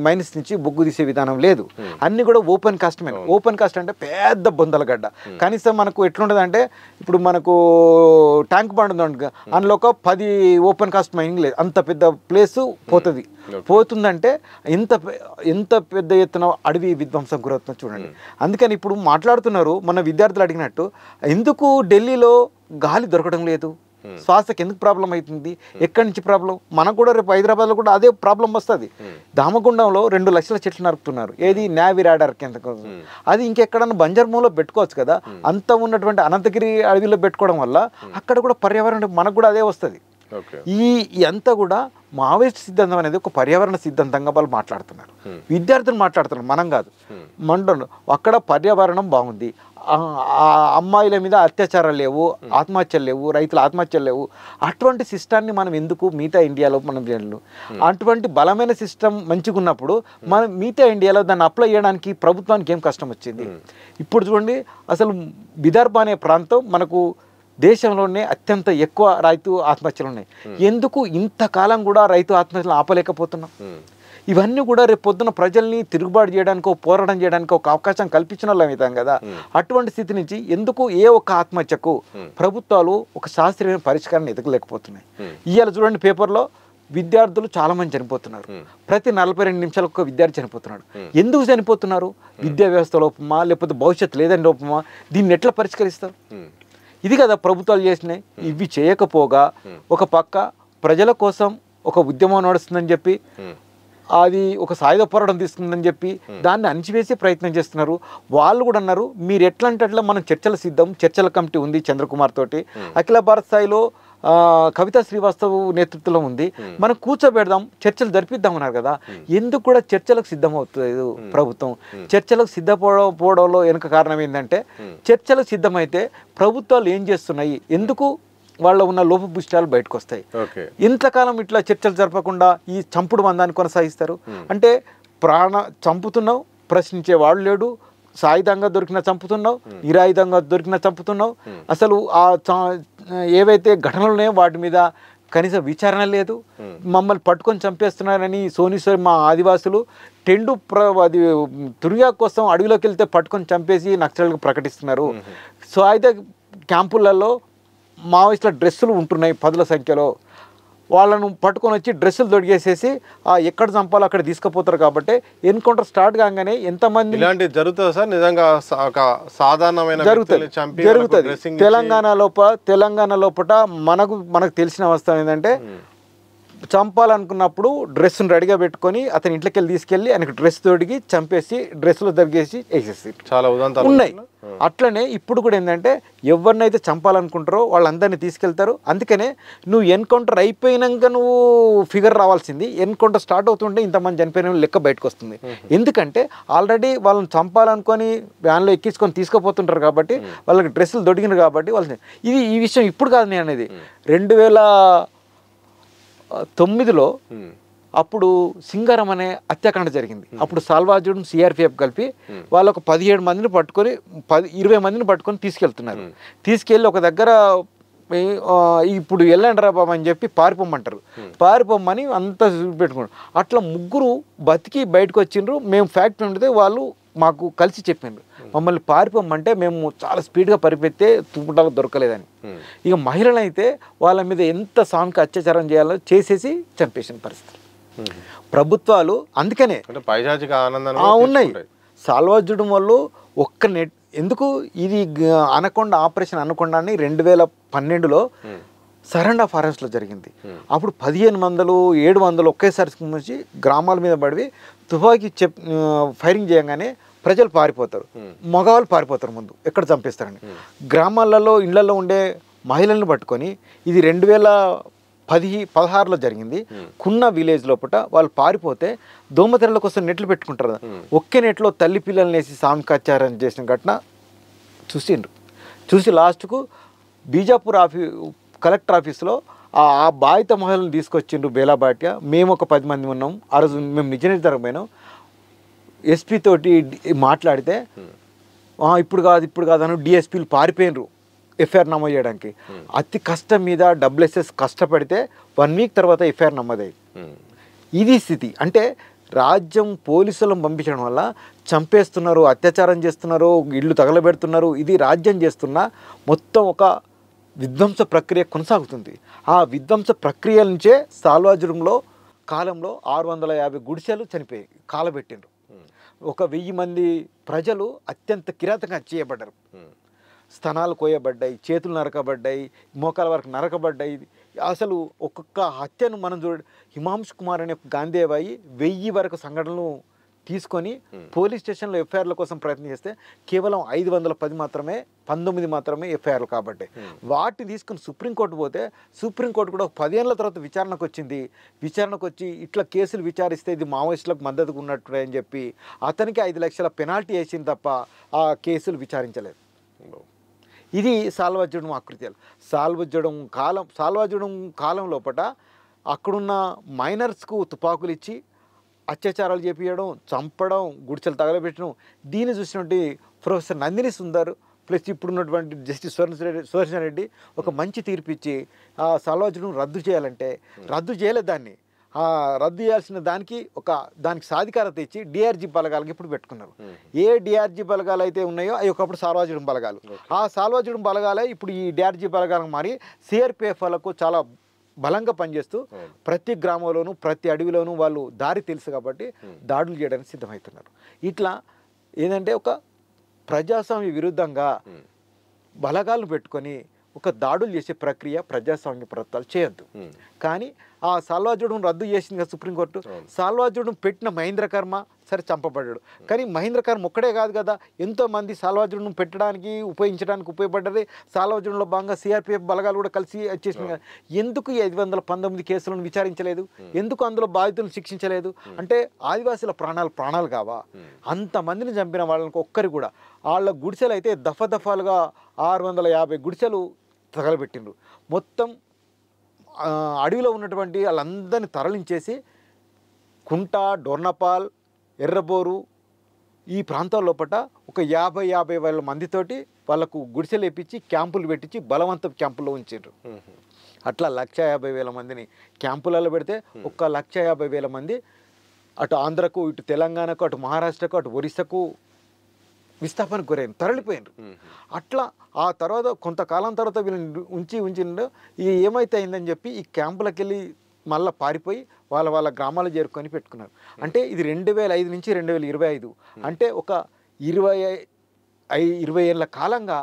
మైన్స్ నుంచి బొగ్గు తీసే విధానం లేదు. అన్నీ కూడా open cast mine. Open cast అంటే పెద్ద బొందల గడ్డ. కనీసం మనకు ఎట్లుంటుంది అంటే ఇప్పుడు మనకు ట్యాంక్ బండ్ ఉంది, అందులో ఒక 10 ఓపెన్ కాస్ట్ మైనింగ్ లేదు. అంత పెద్ద ప్లేసు పోతుందంటే ఎంత పెద్ద ఎత్తున అడవి విధ్వంసం గురవుతుందో చూడండి. అందుకని ఇప్పుడు మాట్లాడుతున్నారు, మన విద్యార్థులు అడిగినట్టు, ఎందుకు ఢిల్లీలో గాలి దొరకడం లేదు, శ్వాసకి ఎందుకు ప్రాబ్లం అవుతుంది, ఎక్కడి నుంచి ప్రాబ్లం? మనకు కూడా రేపు హైదరాబాద్లో కూడా అదే ప్రాబ్లం వస్తుంది. దామగుండంలో 2 లక్షల చెట్లు నరుకుతున్నారు. ఏది నావీ రాడార్ కింద. అది ఇంకెక్కడన్నా బంజర్మూలో పెట్టుకోవచ్చు కదా. అంత ఉన్నటువంటి అనంతగిరి అడవిలో పెట్టుకోవడం వల్ల అక్కడ కూడా పర్యావరణం మనకు కూడా అదే వస్తుంది. ఈ అంతా కూడా మావోయిస్ట్ సిద్ధాంతం అనేది ఒక పర్యావరణ సిద్ధాంతంగా వాళ్ళు మాట్లాడుతున్నారు, విద్యార్థులు మాట్లాడుతున్నారు, మనం కాదు. అక్కడ పర్యావరణం బాగుంది, అమ్మాయిల మీద అత్యాచారాలు లేవు, ఆత్మహత్యలు లేవు, రైతుల ఆత్మహత్యలు లేవు. అటువంటి సిస్టాన్ని మనం ఎందుకు మిగతా ఇండియాలో మనం చేయలేదు? అటువంటి బలమైన సిస్టమ్ మంచిగా ఉన్నప్పుడు మనం మిగతా ఇండియాలో దాన్ని అప్లై చేయడానికి ప్రభుత్వానికి ఏం కష్టం వచ్చింది? ఇప్పుడు చూడండి, అసలు విదర్భ అనే ప్రాంతం మనకు దేశంలోనే అత్యంత ఎక్కువ రైతు ఆత్మహత్యలు ఉన్నాయి. ఎందుకు ఇంతకాలం కూడా రైతు ఆత్మహత్యలు ఆపలేకపోతున్నాం? ఇవన్నీ కూడా రేపు పొద్దున ప్రజల్ని తిరుగుబాటు చేయడానికో పోరాటం చేయడానికి ఒక అవకాశం కల్పించిన వాళ్ళం అవుతాం కదా. అటువంటి స్థితి నుంచి ఎందుకు ఏ ఒక్క ఆత్మహత్యకు ప్రభుత్వాలు ఒక శాస్త్రీయమైన పరిష్కారాన్ని ఎదగలేకపోతున్నాయి? ఇవాళ చూడండి, పేపర్లో విద్యార్థులు చాలా మంది చనిపోతున్నారు. ప్రతి 42 నిమిషాలకు ఒక విద్యార్థి చనిపోతున్నాడు. ఎందుకు చనిపోతున్నారు? విద్యా వ్యవస్థ లోపమా, లేకపోతే భవిష్యత్తు లేదని లోపమా? దీన్ని ఎట్లా పరిష్కరిస్తారు? ఇది కదా ప్రభుత్వాలు చేసినాయి. ఇవి చేయకపోగా ఒక పక్క ప్రజల కోసం ఒక ఉద్యమం నడుస్తుందని చెప్పి, అది ఒక సాయుధ పోరాటం తీసుకుందని చెప్పి దాన్ని అణిచివేసే ప్రయత్నం చేస్తున్నారు. వాళ్ళు కూడా అన్నారు, మీరు ఎట్లా అంటే అట్లా మనం చర్చల సిద్ధం, చర్చల కమిటీ ఉంది చంద్రకుమార్ తోటి, అఖిల భారత స్థాయిలో కవితా శ్రీవాస్తవ్ నేతృత్వంలో ఉంది, మనం కూర్చోబెడదాం, చర్చలు జరిపిద్దామన్నారు కదా. ఎందుకు కూడా చర్చలకు సిద్ధమవుతుంది ప్రభుత్వం? చర్చలకు సిద్ధపోవడంలో వెనుక కారణం ఏంటంటే, చర్చలకు సిద్ధమైతే ప్రభుత్వాలు ఏం చేస్తున్నాయి, ఎందుకు వాళ్ళ ఉన్న లోపభూష్టాలు బయటకు వస్తాయి. ఇంతకాలం ఇట్లా చర్చలు జరపకుండా ఈ చంపుడు మందాన్ని కొనసాగిస్తారు. అంటే చంపుతున్నావు, ప్రశ్నించే వాడు లేడు, సాయుధంగా దొరికిన చంపుతున్నావు, నిరాయుధంగా దొరికిన చంపుతున్నావు. అసలు ఏవైతే ఘటనలు ఉన్నాయో వాటి మీద కనీస విచారణ లేదు. మమ్మల్ని పట్టుకొని చంపేస్తున్నారని సోనీశ్వర్ మా ఆదివాసులు అది తురియా కోసం అడవిలోకి వెళ్తే పట్టుకొని చంపేసి నక్సల్గా ప్రకటిస్తున్నారు. సాయుధ క్యాంపులలో మావోయిస్టుల డ్రెస్సులు ఉంటున్నాయి 10ల సంఖ్యలో. వాళ్ళను పట్టుకొని వచ్చి డ్రెస్సులు దొడిగేసేసి ఎక్కడ చంపాలో అక్కడ తీసుకుపోతారు. కాబట్టి ఎన్కౌంటర్ స్టార్ట్ కాగానే ఎంతమంది ఇలాంటివి జరుగుతుంది సార్? నిజంగా సాధారణమైన జరుగుతుంది. తెలంగాణ లోపల మనకు తెలిసిన అవస్థ ఏంటంటే, చంపాలనుకున్నప్పుడు డ్రెస్సును రెడీగా పెట్టుకొని అతని ఇంట్లోకి వెళ్ళి తీసుకెళ్ళి ఆయనకు డ్రెస్ తోడిగి చంపేసి డ్రెస్సులో దొరికేసి వేసేసి చాలా ఉదాహరణలు ఉన్నాయి. అట్లనే ఇప్పుడు కూడా ఏంటంటే, ఎవరినైతే చంపాలనుకుంటారో వాళ్ళందరినీ తీసుకెళ్తారు. అందుకనే నువ్వు ఎన్కౌంటర్ అయిపోయినాక నువ్వు ఫిగర్ రావాల్సింది, ఎన్కౌంటర్ స్టార్ట్ అవుతుంటే ఇంతమంది చనిపోయిన లెక్క బయటకు వస్తుంది. ఎందుకంటే ఆల్రెడీ వాళ్ళని చంపాలనుకొని వ్యాన్లో ఎక్కించుకొని తీసుకుపోతుంటారు కాబట్టి, వాళ్ళకి డ్రెస్సులు దొడిగినారు కాబట్టి ఈ విషయం ఇప్పుడు కాదు నేను అనేది. 2009లో అప్పుడు సింగారం అనే హత్యాకాండ జరిగింది. అప్పుడు సాల్వాజుడు సిఆర్పిఎఫ్ కలిపి వాళ్ళు ఒక 17 మందిని పట్టుకొని 20 మందిని పట్టుకొని తీసుకెళ్తున్నారు. తీసుకెళ్ళి ఒక దగ్గర ఇప్పుడు వెళ్ళండి రా బాబు అని చెప్పి పారిపోమ్మంటారు. పారిపోమ్మని అంతా పెట్టుకున్నారు. అట్లా ముగ్గురు బతికి బయటకు వచ్చిండ్రు. మేము ఫ్యాక్టరీ ఉండితే వాళ్ళు మాకు కలిసి చెప్పిండ్రు, మమ్మల్ని పారిపోమ్మంటే మేము చాలా స్పీడ్గా పరిపెత్తే తుప్పుటాలకు దొరకలేదని. ఇక మహిళలు అయితే వాళ్ళ మీద ఎంత సాంఘిక అత్యాచారం చేయాలో చేసేసి చంపేసిన పరిస్థితి. ప్రభుత్వాలు అందుకనే పైశాచిక ఆనందం ఉన్నాయి. సాల్వాజుడం వాళ్ళు ఒక్క నెట్ ఎందుకు ఇది అనకొండ ఆపరేషన్ అనకొండని 2012లో సరెండర్ ఫారెస్ట్లో జరిగింది. అప్పుడు 1500-700 ఒకేసారి నుంచి గ్రామాల మీద పడి తుపాకీ ఫైరింగ్ చేయగానే ప్రజలు పారిపోతారు, మగవాళ్ళు పారిపోతారు ముందు ఎక్కడ చంపేస్తారని. గ్రామాలలో ఇళ్లలో ఉండే మహిళలను పట్టుకొని ఇది 2016లో జరిగింది. కున్న విలేజ్ లోపల వాళ్ళు పారిపోతే దోమతెరల కోసం నెట్లు పెట్టుకుంటారు. ఒకే నెట్లో తల్లి పిల్లల్ని వేసి సాంఘికాచారం చేసిన ఘటన చూసి లాస్ట్కు బీజాపూర్ కలెక్టర్ ఆఫీస్లో ఆ బాధిత మహిళలను తీసుకొచ్చిండ్రు బేలాబాట్య. మేము ఒక 10 మంది ఉన్నాం. ఆ రోజు మేము నిజ నిర్ధారణ ఎస్పీ తోటి మాట్లాడితే ఇప్పుడు కాదు అని డిఎస్పీలు పారిపోయినరు ఎఫ్ఐఆర్ నమోదు చేయడానికి. అతి కష్టం మీద WSS కష్టపడితే 1 వీక్ తర్వాత ఎఫ్ఐఆర్ నమోదయ్యి. ఇది స్థితి. అంటే రాజ్యం పోలీసులను పంపించడం వల్ల చంపేస్తున్నారు, అత్యాచారం చేస్తున్నారు, ఇళ్ళు తగలబెడుతున్నారు. ఇది రాజ్యం చేస్తున్న మొత్తం ఒక విధ్వంస ప్రక్రియ కొనసాగుతుంది. ఆ విధ్వంస ప్రక్రియ నుంచే సాల్వాజుడంలో కాలంలో 650 గుడిసెలు చనిపోయి కాలబెట్టిండ్రు. ఒక 1000 మంది ప్రజలు అత్యంత కిరాతకంగా చేయబడ్డారు. స్తనాలు కోయబడ్డాయి, చేతులు నరకబడ్డాయి, మోకాల వరకు నరకబడ్డాయి. అసలు ఒక్కొక్క హత్యను మనం హిమాంశు కుమార్ అనే గాంధీబాయి 1000 వరకు సంఘటనలు తీసుకొని పోలీస్ స్టేషన్లో ఎఫ్ఐఆర్ల కోసం ప్రయత్నం చేస్తే కేవలం 510 మాత్రమే 19 మాత్రమే ఎఫ్ఐఆర్లు కాబట్టి వాటిని తీసుకుని సుప్రీంకోర్టు పోతే సుప్రీంకోర్టు కూడా 10 ఏళ్ల తర్వాత విచారణకు వచ్చి ఇట్లా కేసులు విచారిస్తే ఇది మావోయిస్టులకు మద్దతుగా ఉన్నట్టు అని చెప్పి అతనికి 5 లక్షల పెనాల్టీ వేసింది తప్ప ఆ కేసులు విచారించలేదు. ఇది సాల్వాజుడం ఆకృత్యాలు. సాల్వాజుడం కాలం లోపల అక్కడున్న మైనర్స్కు తుపాకులు ఇచ్చి అత్యాచారాలు చేపించడం, చంపడం, గుడిసెలు తగలబెట్టడం. దీన్ని చూసినటువంటి ప్రొఫెసర్ నందిని సుందర్ ప్లస్ ఇప్పుడున్నటువంటి జస్టిస్ సుదర్శన్ రెడ్డి ఒక మంచి తీర్పు ఇచ్చి ఆ సాల్వాజుడం రద్దు చేయాలంటే రద్దు చేయలేదు. దాన్ని రద్దు చేయాల్సిన దానికి సాధికారత ఇచ్చి డిఆర్జీ బలగాలకి ఇప్పుడు పెట్టుకున్నారు. ఏ డిఆర్జీ బలగాలు అయితే ఉన్నాయో అవి ఒకప్పుడు సాల్వాజుడం బలగాలు. ఆ సాల్వాజుడం బలగాలే ఇప్పుడు ఈ డిఆర్జీ బలగాలకు మారి సిఆర్పిఎఫ్ వాళ్ళకు చాలా బలంగా పనిచేస్తూ ప్రతి గ్రామంలోనూ ప్రతి అడవిలోనూ వాళ్ళు దారి తెలుసు కాబట్టి దాడులు చేయడానికి సిద్ధమవుతున్నారు. ఇట్లా ఏంటంటే ఒక ప్రజాస్వామ్య విరుద్ధంగా బలగాలను పెట్టుకొని ఒక దాడులు చేసే ప్రక్రియ ప్రజాస్వామ్య ప్రభుత్వాలు చేయొద్దు. కానీ ఆ సాల్వాజుడం రద్దు చేసింది కదా సుప్రీంకోర్టు. సాల్వాజుడం పెట్టిన మహేంద్ర కర్మ సరే చంపబడ్డాడు. కానీ మహేంద్ర కర్మ ఒక్కడే కాదు కదా, ఎంతోమంది సాల్వాజుడం పెట్టడానికి ఉపయోగించడానికి ఉపయోగపడ్డది. సాల్వాజుడంలో భాగంగా సిఆర్పిఎఫ్ బలగాలు కూడా కలిసి వచ్చేసినాయి. ఎందుకు ఈ 519 కేసులను విచారించలేదు? ఎందుకు అందులో బాధితులను శిక్షించలేదు? అంటే ఆదివాసీల ప్రాణాలు కావా? అంతమందిని చంపిన వాళ్ళకి ఒక్కరు కూడా వాళ్ళ గుడిసెలు అయితే దఫాలుగా 650 గుడిసెలు తగలబెట్టిండ్రు. మొత్తం అడవిలో ఉన్నటువంటి వాళ్ళందరినీ తరలించేసి కుంట, డోర్నపాల్, ఎర్రబోరు ఈ ప్రాంతాల లోపల ఒక 50,000 మందితోటి వాళ్ళకు గుడిసెలు వేపించి క్యాంపులు పెట్టించి బలవంత క్యాంపుల్లో ఉంచారు. అట్లా 150,000 మందిని క్యాంపులలో పెడితే 150,000 మంది అటు ఆంధ్రకు, ఇటు తెలంగాణకు, అటు మహారాష్ట్రకు, అటు ఒరిస్సాకు విస్థాపనకు గురైన తరలిపోయినారు. అట్లా ఆ తర్వాత కొంతకాలం తర్వాత వీళ్ళని ఉంచిండు. ఇది ఏమైతే అయిందని చెప్పి ఈ క్యాంపులకు వెళ్ళి మళ్ళీ పారిపోయి వాళ్ళ గ్రామాలు చేరుకొని పెట్టుకున్నారు. అంటే ఇది 2005 నుంచి 2025 అంటే ఒక 20 ఏళ్ళ కాలంగా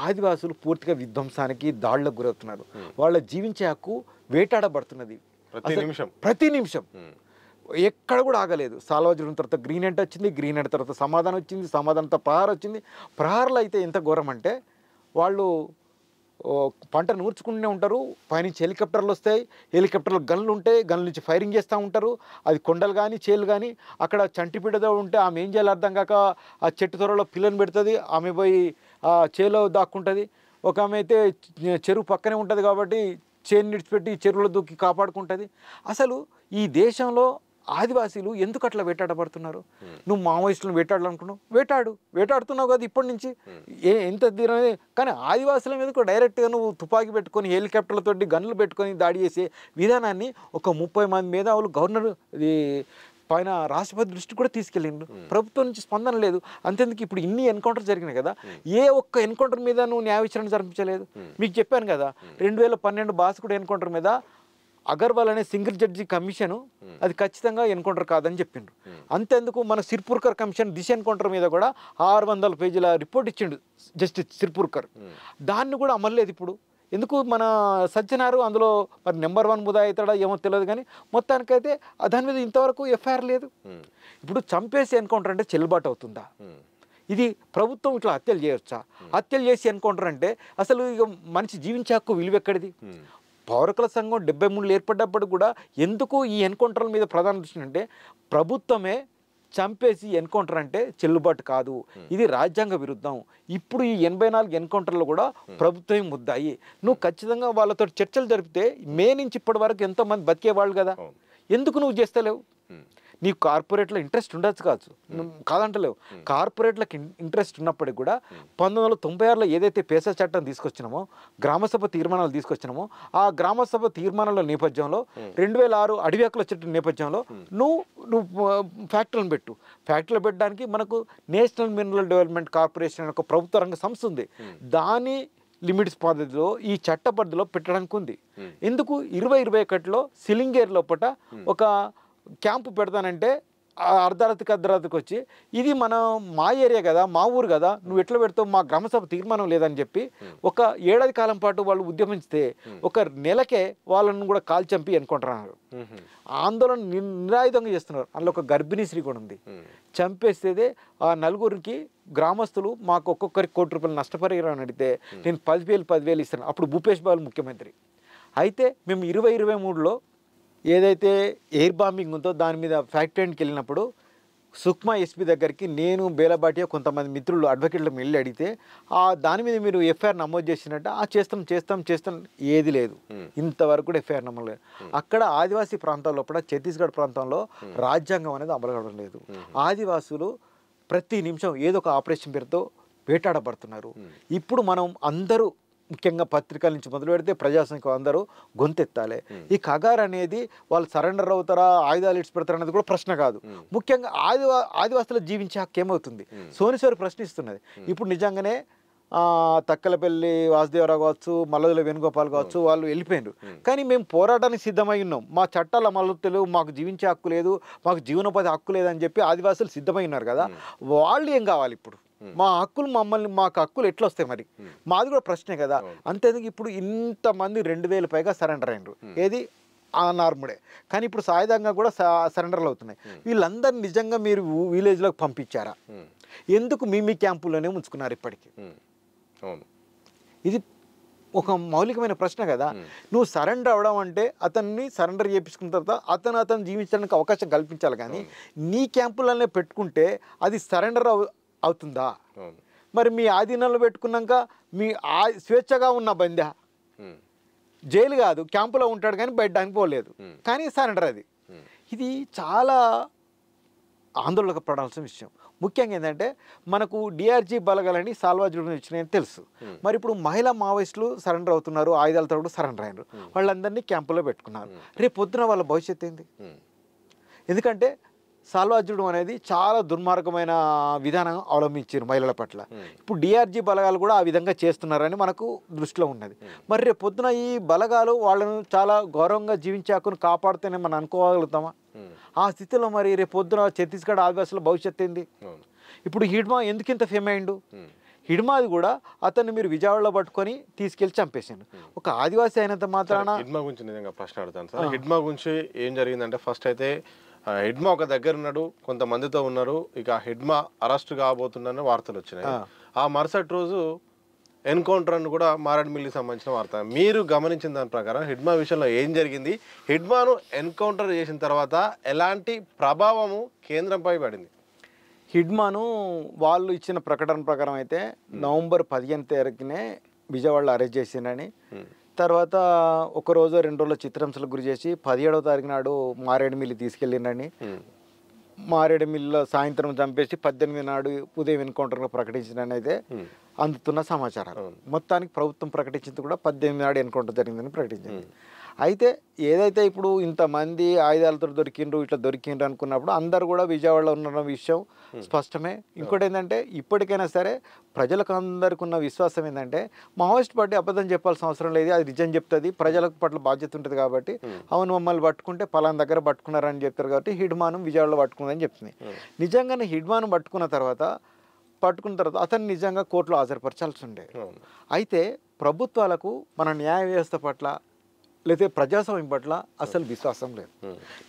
ఆదివాసులు పూర్తిగా విధ్వంసానికి దాడులకు గురవుతున్నారు. వాళ్ళ జీవించే హక్కు వేటాడబడుతున్నది ప్రతి నిమిషం. ఎక్కడ కూడా ఆగలేదు. సాల్వాజుడం తర్వాత గ్రీన్ హెడ్ వచ్చింది, గ్రీన్ హెడ్ తర్వాత సమాధానం వచ్చింది, సమాధానంతో ప్రహార్ వచ్చింది. ప్రహార్లో అయితే ఎంత ఘోరం అంటే వాళ్ళు పంట నూర్చుకుంటూనే ఉంటారు. పైనుంచి హెలికాప్టర్లు వస్తాయి, హెలికాప్టర్లో గన్లు ఉంటాయి, గన్ల నుంచి ఫైరింగ్ చేస్తూ ఉంటారు. అది కొండలు కానీ చేలు కానీ అక్కడ చంటిపిడదో ఉంటే ఆమె ఏం చేయాలో అర్థం కాక ఆ చెట్టు త్వరలో పిల్లని పెడుతుంది. ఆమె పోయి ఆ చేలో దాక్కుంటుంది. ఒక ఆమె అయితే చెరువు పక్కనే ఉంటుంది కాబట్టి చేను నిడిచిపెట్టి చెరువులో దూకి కాపాడుకుంటుంది. అసలు ఈ దేశంలో ఆదివాసీలు ఎందుకు అట్లా వేటాడబడుతున్నారు? నువ్వు మావోయిస్టులను వేటాడాలనుకున్నావు, వేటాడుతున్నావు కదా ఇప్పటి నుంచి, ఎంత తీరనే. కానీ ఆదివాసుల మీద కూడా డైరెక్ట్గా నువ్వు తుపాకీ పెట్టుకొని హెలికాప్టర్లతోటి గన్నులు పెట్టుకొని దాడి చేసే విధానాన్ని ఒక 30 మంది మేధావులు గవర్నర్ పైన రాష్ట్రపతి దృష్టి కూడా తీసుకెళ్ళిండు. ప్రభుత్వం నుంచి స్పందన లేదు. అంతేందుకు ఇప్పుడు ఇన్ని ఎన్కౌంటర్ జరిగినాయి కదా, ఏ ఒక్క ఎన్కౌంటర్ మీద నువ్వు న్యాయ విచారణ జరిపించలేదు. మీకు చెప్పాను కదా 2012 బాస్కుడు ఎన్కౌంటర్ మీద అగర్వాల్ అనే సింగిల్ జడ్జి కమిషన్ అది ఖచ్చితంగా ఎన్కౌంటర్ కాదని చెప్పిండు. అంతేందుకు మన సిర్పూర్కర్ కమిషన్ దిశ ఎన్కౌంటర్ మీద కూడా 600 పేజీల రిపోర్ట్ ఇచ్చిండు జస్టిస్ సిర్పూర్కర్. దాన్ని కూడా అమలు లేదు ఇప్పుడు. ఎందుకు మన సజ్జనారు అందులో మరి నెంబర్ 1 ముదా అవుతాడా ఏమో తెలియదు, కానీ మొత్తానికైతే దాని మీద ఇంతవరకు ఎఫ్ఐఆర్ లేదు. ఇప్పుడు చంపేసి ఎన్కౌంటర్ అంటే చెల్లుబాటు అవుతుందా? ఇది ప్రభుత్వం ఇట్లా హత్యలు చేయొచ్చా? హత్యలు చేసి ఎన్కౌంటర్ అంటే అసలు ఇక మనిషి జీవించే హక్కు విలువ ఎక్కడిది? పౌరకుల సంఘం 73 ఏర్పడ్డప్పుడు కూడా ఎందుకు ఈ ఎన్కౌంటర్ల మీద ప్రధాన దృష్టి అంటే ప్రభుత్వమే చంపేసి ఎన్కౌంటర్ అంటే చెల్లుబాటు కాదు, ఇది రాజ్యాంగ విరుద్ధం. ఇప్పుడు ఈ 84 ఎన్కౌంటర్లు కూడా ప్రభుత్వమే ముద్దాయి. నువ్వు ఖచ్చితంగా వాళ్ళతో చర్చలు జరిపితే మే నుంచి ఇప్పటి వరకు ఎంతోమంది బతికేవాళ్ళు కదా, ఎందుకు నువ్వు చేస్తలేవు? నీకు కార్పొరేట్లో ఇంట్రెస్ట్ ఉండొచ్చు కావచ్చు, కాదంటలేవు. కార్పొరేట్లకు ఇంట్రెస్ట్ ఉన్నప్పటికీ కూడా 1996లో ఏదైతే పేసా చట్టం తీసుకొచ్చినామో, గ్రామసభ తీర్మానాలు తీసుకొచ్చినామో, ఆ గ్రామసభ తీర్మానాల నేపథ్యంలో 2006 అడవి హక్కుల చట్టం నేపథ్యంలో నువ్వు ఫ్యాక్టరీలను పెట్టు. ఫ్యాక్టరీలు పెట్టడానికి మనకు నేషనల్ మినరల్ డెవలప్మెంట్ కార్పొరేషన్ అనే ఒక ప్రభుత్వ రంగ సంస్థ ఉంది. దాని లిమిట్స్ పద్ధతిలో ఈ చట్ట పరిధిలో పెట్టడానికి ఉంది. ఎందుకు 2021లో సిలింగేర్ లోపల ఒక క్యాంపు పెడతానంటే అర్ధరాత్రికి వచ్చి ఇది మా ఏరియా కదా, మా ఊరు కదా, నువ్వు ఎట్లా పెడతావు, మా గ్రామసభ తీర్మానం లేదని చెప్పి ఒక ఏడాది కాలం పాటు వాళ్ళు ఉద్యమించితే ఒక నెలకే వాళ్ళను కూడా కాల్ చంపి ఎన్నుకుంటున్నారు. ఆందోళన నిరాయుధంగా చేస్తున్నారు. అందులో ఒక గర్భిణీ స్త్రీ కూడా ఉంది. చంపేస్తే ఆ నలుగురికి గ్రామస్తులు మాకు ఒక్కొక్కరికి ₹1,00,00,000 నష్టపరిహారం అడిగితే నేను 10,000 ఇస్తాను. అప్పుడు భూపేష్ బాబు ముఖ్యమంత్రి. అయితే మేము 2023లో ఏదైతే ఎయిర్ బాంబింగ్ ఉందో దాని మీద ఫ్యాక్టరీకి వెళ్ళినప్పుడు సుక్మా ఎస్పీ దగ్గరికి నేను బేలబాటియా కొంతమంది మిత్రులు అడ్వకేట్లకు వెళ్ళి అడిగితే దాని మీద మీరు ఎఫ్ఐఆర్ నమోదు చేసినట్ట చేస్తాం ఏది లేదు, ఇంతవరకు కూడా ఎఫ్ఐఆర్ నమోదు లేదు. అక్కడ ఆదివాసీ ప్రాంతాల్లో కూడా ఛత్తీస్గఢ్ ప్రాంతంలో రాజ్యాంగం అనేది అమలు కావడం లేదు. ఆదివాసులు ప్రతి నిమిషం ఏదో ఒక ఆపరేషన్ పేరుతో వేటాడబడుతున్నారు. ఇప్పుడు మనం అందరూ ముఖ్యంగా పత్రికల నుంచి మొదలు పెడితే ప్రజాస్వామ్యం అందరూ గొంతెత్తాలి. ఈ కగార్ అనేది వాళ్ళు సరెండర్ అవుతారా, ఆయుధాలు ఇడ్చి పెడతారా అనేది కూడా ప్రశ్న కాదు. ముఖ్యంగా ఆదివాసులు జీవించే హక్కు ఏమవుతుంది? సోనిశ్వరి ప్రశ్నిస్తున్నది. ఇప్పుడు నిజంగానే తక్కలపల్లి వాసుదేవరావు కావచ్చు, మల్లదుల వేణుగోపాల్ కావచ్చు, వాళ్ళు వెళ్ళిపోయినారు. కానీ మేము పోరాటానికి సిద్ధమై ఉన్నాం, మా చట్టాలు అమలు తెలియవు, మాకు జీవించే హక్కు లేదు, మాకు జీవనోపాధి హక్కు లేదని చెప్పి ఆదివాసులు సిద్ధమై ఉన్నారు కదా, వాళ్ళు ఏం కావాలి ఇప్పుడు? మాకు హక్కులు ఎట్లా వస్తాయి? మరి మాది కూడా ప్రశ్నే కదా. అంతేందుకు ఇప్పుడు ఇంతమంది 2,000 పైగా సరెండర్ అయినరు. ఏది ఆ నార్ముడే. కానీ ఇప్పుడు సాయుధంగా కూడా సరెండర్లు అవుతున్నాయి. వీళ్ళందరినీ నిజంగా మీరు విలేజ్లోకి పంపించారా? ఎందుకు మీ క్యాంపుల్లోనే ఉంచుకున్నారు ఇప్పటికీ? ఇది ఒక మౌలికమైన ప్రశ్న కదా. నువ్వు సరెండర్ అవ్వడం అంటే అతన్ని సరెండర్ చేయించుకున్న తర్వాత అతను జీవించడానికి అవకాశం కల్పించాలి. కానీ నీ క్యాంపులనే పెట్టుకుంటే అది సరెండర్ అవుతుందా? మరి మీ ఆధీనంలో పెట్టుకున్నాక మీ స్వేచ్ఛగా ఉన్న బంద్యా జైలు కాదు, క్యాంపులో ఉంటాడు కానీ బయటడానికి పోలేదు, కానీ సరెండర్ అది. ఇది చాలా ఆందోళనకు పడాల్సిన విషయం. ముఖ్యంగా ఏంటంటే మనకు డిఆర్జీ బలగాలని సాల్వాజుడు ఇచ్చినాయని తెలుసు. మరి ఇప్పుడు మహిళా మావోయిస్టులు సరెండర్ అవుతున్నారు, ఆయుధాలతో కూడా సరెండర్ అయినారు. వాళ్ళందరినీ క్యాంపులో పెట్టుకున్నారు. రేపు పొద్దున వాళ్ళ భవిష్యత్తు ఏంది? ఎందుకంటే సాల్వాజుడు అనేది చాలా దుర్మార్గమైన విధానం అవలంబించారు మహిళల పట్ల. ఇప్పుడు డిఆర్జీ బలగాలు కూడా ఆ విధంగా చేస్తున్నారని మనకు దృష్టిలో ఉన్నది. మరి రేపు పొద్దున ఈ బలగాలు వాళ్ళను చాలా గౌరవంగా జీవించే హక్కును కాపాడుతూనే మనం అనుకోగలుగుతామా? ఆ స్థితిలో మరి రేపు పొద్దున ఛత్తీస్గఢ్ ఆదివాసుల భవిష్యత్తు ఏంది? ఇప్పుడు హిడ్మా ఎందుకు ఇంత ఫేమ్ అయిండు? హిడ్మాది కూడా అతన్ని మీరు విజయవాడలో పట్టుకొని తీసుకెళ్లి చంపేసాను. ఒక ఆదివాసీ అయినంత మాత్రాన హిడ్మా గురించి నిజంగా ప్రశ్న అడుగుతాను సార్. హిడ్మా గురించి ఏం జరిగిందంటే ఫస్ట్ అయితే హిడ్మా ఒక దగ్గర ఉన్నాడు, కొంతమందితో ఉన్నారు. ఇక హిడ్మా అరెస్ట్ కాబోతుందని వార్తలు వచ్చినాయి. ఆ మరుసటి రోజు ఎన్కౌంటర్ అని కూడా మారేడుమిల్లికి సంబంధించిన వార్త. మీరు గమనించిన దాని ప్రకారం హిడ్మా విషయంలో ఏం జరిగింది? హిడ్మాను ఎన్కౌంటర్ చేసిన తర్వాత ఎలాంటి ప్రభావము కేంద్రంపై పడింది? హిడ్మాను వాళ్ళు ఇచ్చిన ప్రకటన ప్రకారం అయితే నవంబర్ 15 తారీఖునే విజయవాడలో అరెస్ట్ చేసిందని తర్వాత ఒక రోజు 2 రోజుల చిత్రహింసలకు గురి చేసి 17వ తారీఖు నాడు మారేడుమిల్లి తీసుకెళ్ళిండని, మారేడుమిల్లిలో సాయంత్రం చంపేసి 18 నాడు ఉదయం ఎన్కౌంటర్గా ప్రకటించిందని అయితే అందుతున్న సమాచారాలు. మొత్తానికి ప్రభుత్వం ప్రకటించింది కూడా 18 నాడు ఎన్కౌంటర్ జరిగిందని ప్రకటించింది. అయితే ఏదైతే ఇప్పుడు ఇంతమంది ఆయుధాలతో దొరికిండ్రు ఇట్లా దొరికిండ్రు అనుకున్నప్పుడు అందరు కూడా విజయవాడలో ఉన్న విషయం స్పష్టమే. ఇంకోటి ఏంటంటే ఇప్పటికైనా సరే ప్రజలకు అందరికి ఉన్న విశ్వాసం ఏంటంటే మావోయిస్ట్ పార్టీ అబద్ధం చెప్పాల్సిన అవసరం లేదు, అది నిజం చెప్తుంది, ప్రజల పట్ల బాధ్యత ఉంటుంది కాబట్టి అవును మమ్మల్ని పట్టుకుంటే పలానా దగ్గర పట్టుకున్నారని చెప్తారు కాబట్టి హిడ్మాను విజయవాడలో పట్టుకుందని చెప్తుంది. నిజంగానే హిడ్మాను పట్టుకున్న తర్వాత అతను నిజంగా కోర్టులో హాజరుపరచాల్సి ఉండే. అయితే ప్రభుత్వాలకు మన న్యాయ వ్యవస్థ పట్ల లేకపోతే ప్రజాస్వామ్యం పట్ల అసలు విశ్వాసం లేదు.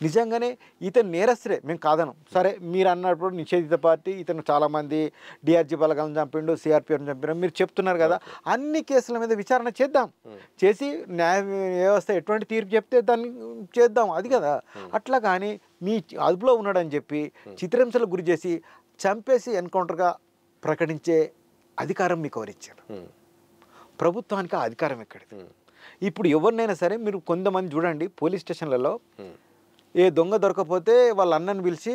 నిజంగానే ఇతను నేరస్తుడే, మేము కాదనం, సరే మీరు అన్నప్పుడు నిషేధిత పార్టీ ఇతను చాలామంది డిఆర్జీ బలగాలను చంపిండు, సిఆర్పిఎఫ్ని చంపినారు మీరు చెప్తున్నారు కదా, అన్ని కేసుల మీద విచారణ చేద్దాం, చేసి న్యాయ వ్యవస్థ ఎటువంటి తీర్పు చెప్తే దాన్ని చేద్దాం, అది కదా. అట్లా కానీ మీ అదుపులో ఉన్నాడని చెప్పి చిత్రహింసలకు గురి చేసి చంపేసి ఎన్కౌంటర్గా ప్రకటించే అధికారం మీకు ఎవరిచ్చారు? ప్రభుత్వానికి ఆ అధికారం ఎక్కడిది? ఇప్పుడు ఎవరినైనా సరే మీరు కొంతమంది చూడండి పోలీస్ స్టేషన్లలో ఏ దొంగ దొరకపోతే వాళ్ళ అన్నని పిలిచి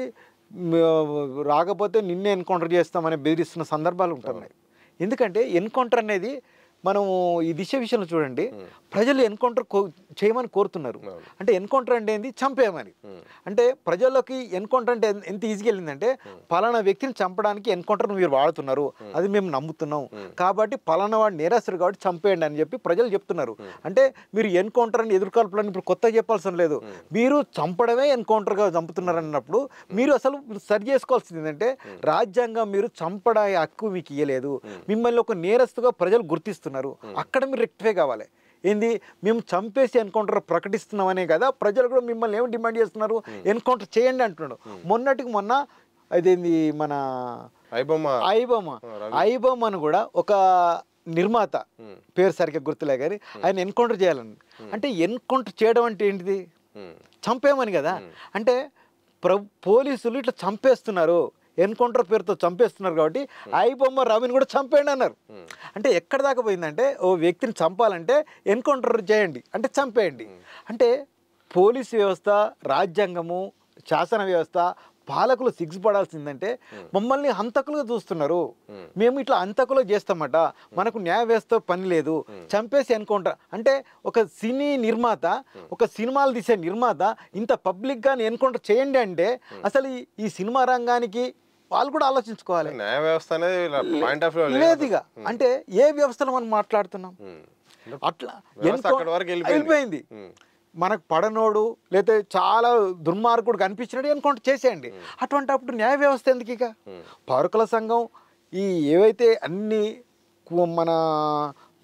రాకపోతే నిన్నే ఎన్కౌంటర్ చేస్తామని బెదిరిస్తున్న సందర్భాలు ఉంటున్నాయి. ఎందుకంటే ఎన్కౌంటర్ అనేది మనం ఈ దిశ విషయంలో చూడండి, ప్రజలు ఎన్కౌంటర్ చేయమని కోరుతున్నారు. అంటే ఎన్కౌంటర్ అంటే ఏంది? చంపేయమని. అంటే ప్రజల్లోకి ఎన్కౌంటర్ అంటే ఎంత ఈజీగా వెళ్ళిందంటే పలానా వ్యక్తిని చంపడానికి ఎన్కౌంటర్ మీరు వాడుతున్నారు, అది మేము నమ్ముతున్నాం కాబట్టి పలానా వాడు నేరస్తుడు కాబట్టి చంపేయండి అని చెప్పి ప్రజలు చెప్తున్నారు. అంటే మీరు ఎన్కౌంటర్ అని ఎదుర్కోవాలని ఇప్పుడు కొత్తగా చెప్పాల్సిన లేదు, మీరు చంపడమే ఎన్కౌంటర్గా చంపుతున్నారు అన్నప్పుడు మీరు అసలు సరి చేసుకోవాల్సింది ఏంటంటే రాజ్యాంగం మీరు చంపడా హక్కు మీకు ఇవ్వలేదు, మిమ్మల్ని ఒక నేరస్తుగా ప్రజలు గుర్తిస్తున్నారు, అక్కడ మీరు రెక్టిఫై కావాలి. ఏంది మేము చంపేసి ఎన్కౌంటర్ ప్రకటిస్తున్నామనే కదా ప్రజలు కూడా మిమ్మల్ని ఏమి డిమాండ్ చేస్తున్నారు, ఎన్కౌంటర్ చేయండి అంటున్నాడు. మొన్నటికి మొన్న అదేంది మన ఐబొమ్మను కూడా ఒక నిర్మాత పేరు సరిగ్గా గుర్తులే కానీ ఆయన ఎన్కౌంటర్ చేయాలని, అంటే ఎన్కౌంటర్ చేయడం అంటే ఏంటిది? చంపేమని కదా. అంటే పోలీసులు ఇట్లా చంపేస్తున్నారు, ఎన్కౌంటర్ పేరుతో చంపేస్తున్నారు కాబట్టి ఐబొమ్మ రవిని కూడా చంపేయండి అన్నారు. అంటే ఎక్కడ దాకా పోయిందంటే ఓ వ్యక్తిని చంపాలంటే ఎన్కౌంటర్ చేయండి అంటే చంపేయండి. అంటే పోలీసు వ్యవస్థ, రాజ్యాంగము, శాసన వ్యవస్థ, పాలకులు సిగ్గుపడాల్సిందంటే మమ్మల్ని హంతకులుగా చూస్తున్నారు, మేము ఇట్లా హంతకులు చేస్తామట, మనకు న్యాయ వ్యవస్థ పని లేదు, చంపేసి ఎన్కౌంటర్. అంటే ఒక సినీ నిర్మాత, ఒక సినిమాలు తీసే నిర్మాత ఇంత పబ్లిక్గా ఎన్కౌంటర్ చేయండి అంటే అసలు ఈ సినిమా రంగానికి వాళ్ళు కూడా ఆలోచించుకోవాలి. న్యాయ వ్యవస్థ అనేది లేదుగా. అంటే ఏ వ్యవస్థలో మనం మాట్లాడుతున్నాం? అట్లా వెళ్ళిపోయింది. మనకు పడనోడు లేకపోతే చాలా దుర్మార్గుడు కనిపించినాడు ఎన్కౌంటర్ చేసేయండి. అటువంటి అప్పుడు న్యాయ వ్యవస్థ ఎందుకు? ఇక పౌరకుల సంఘం ఈ ఏవైతే అన్ని మన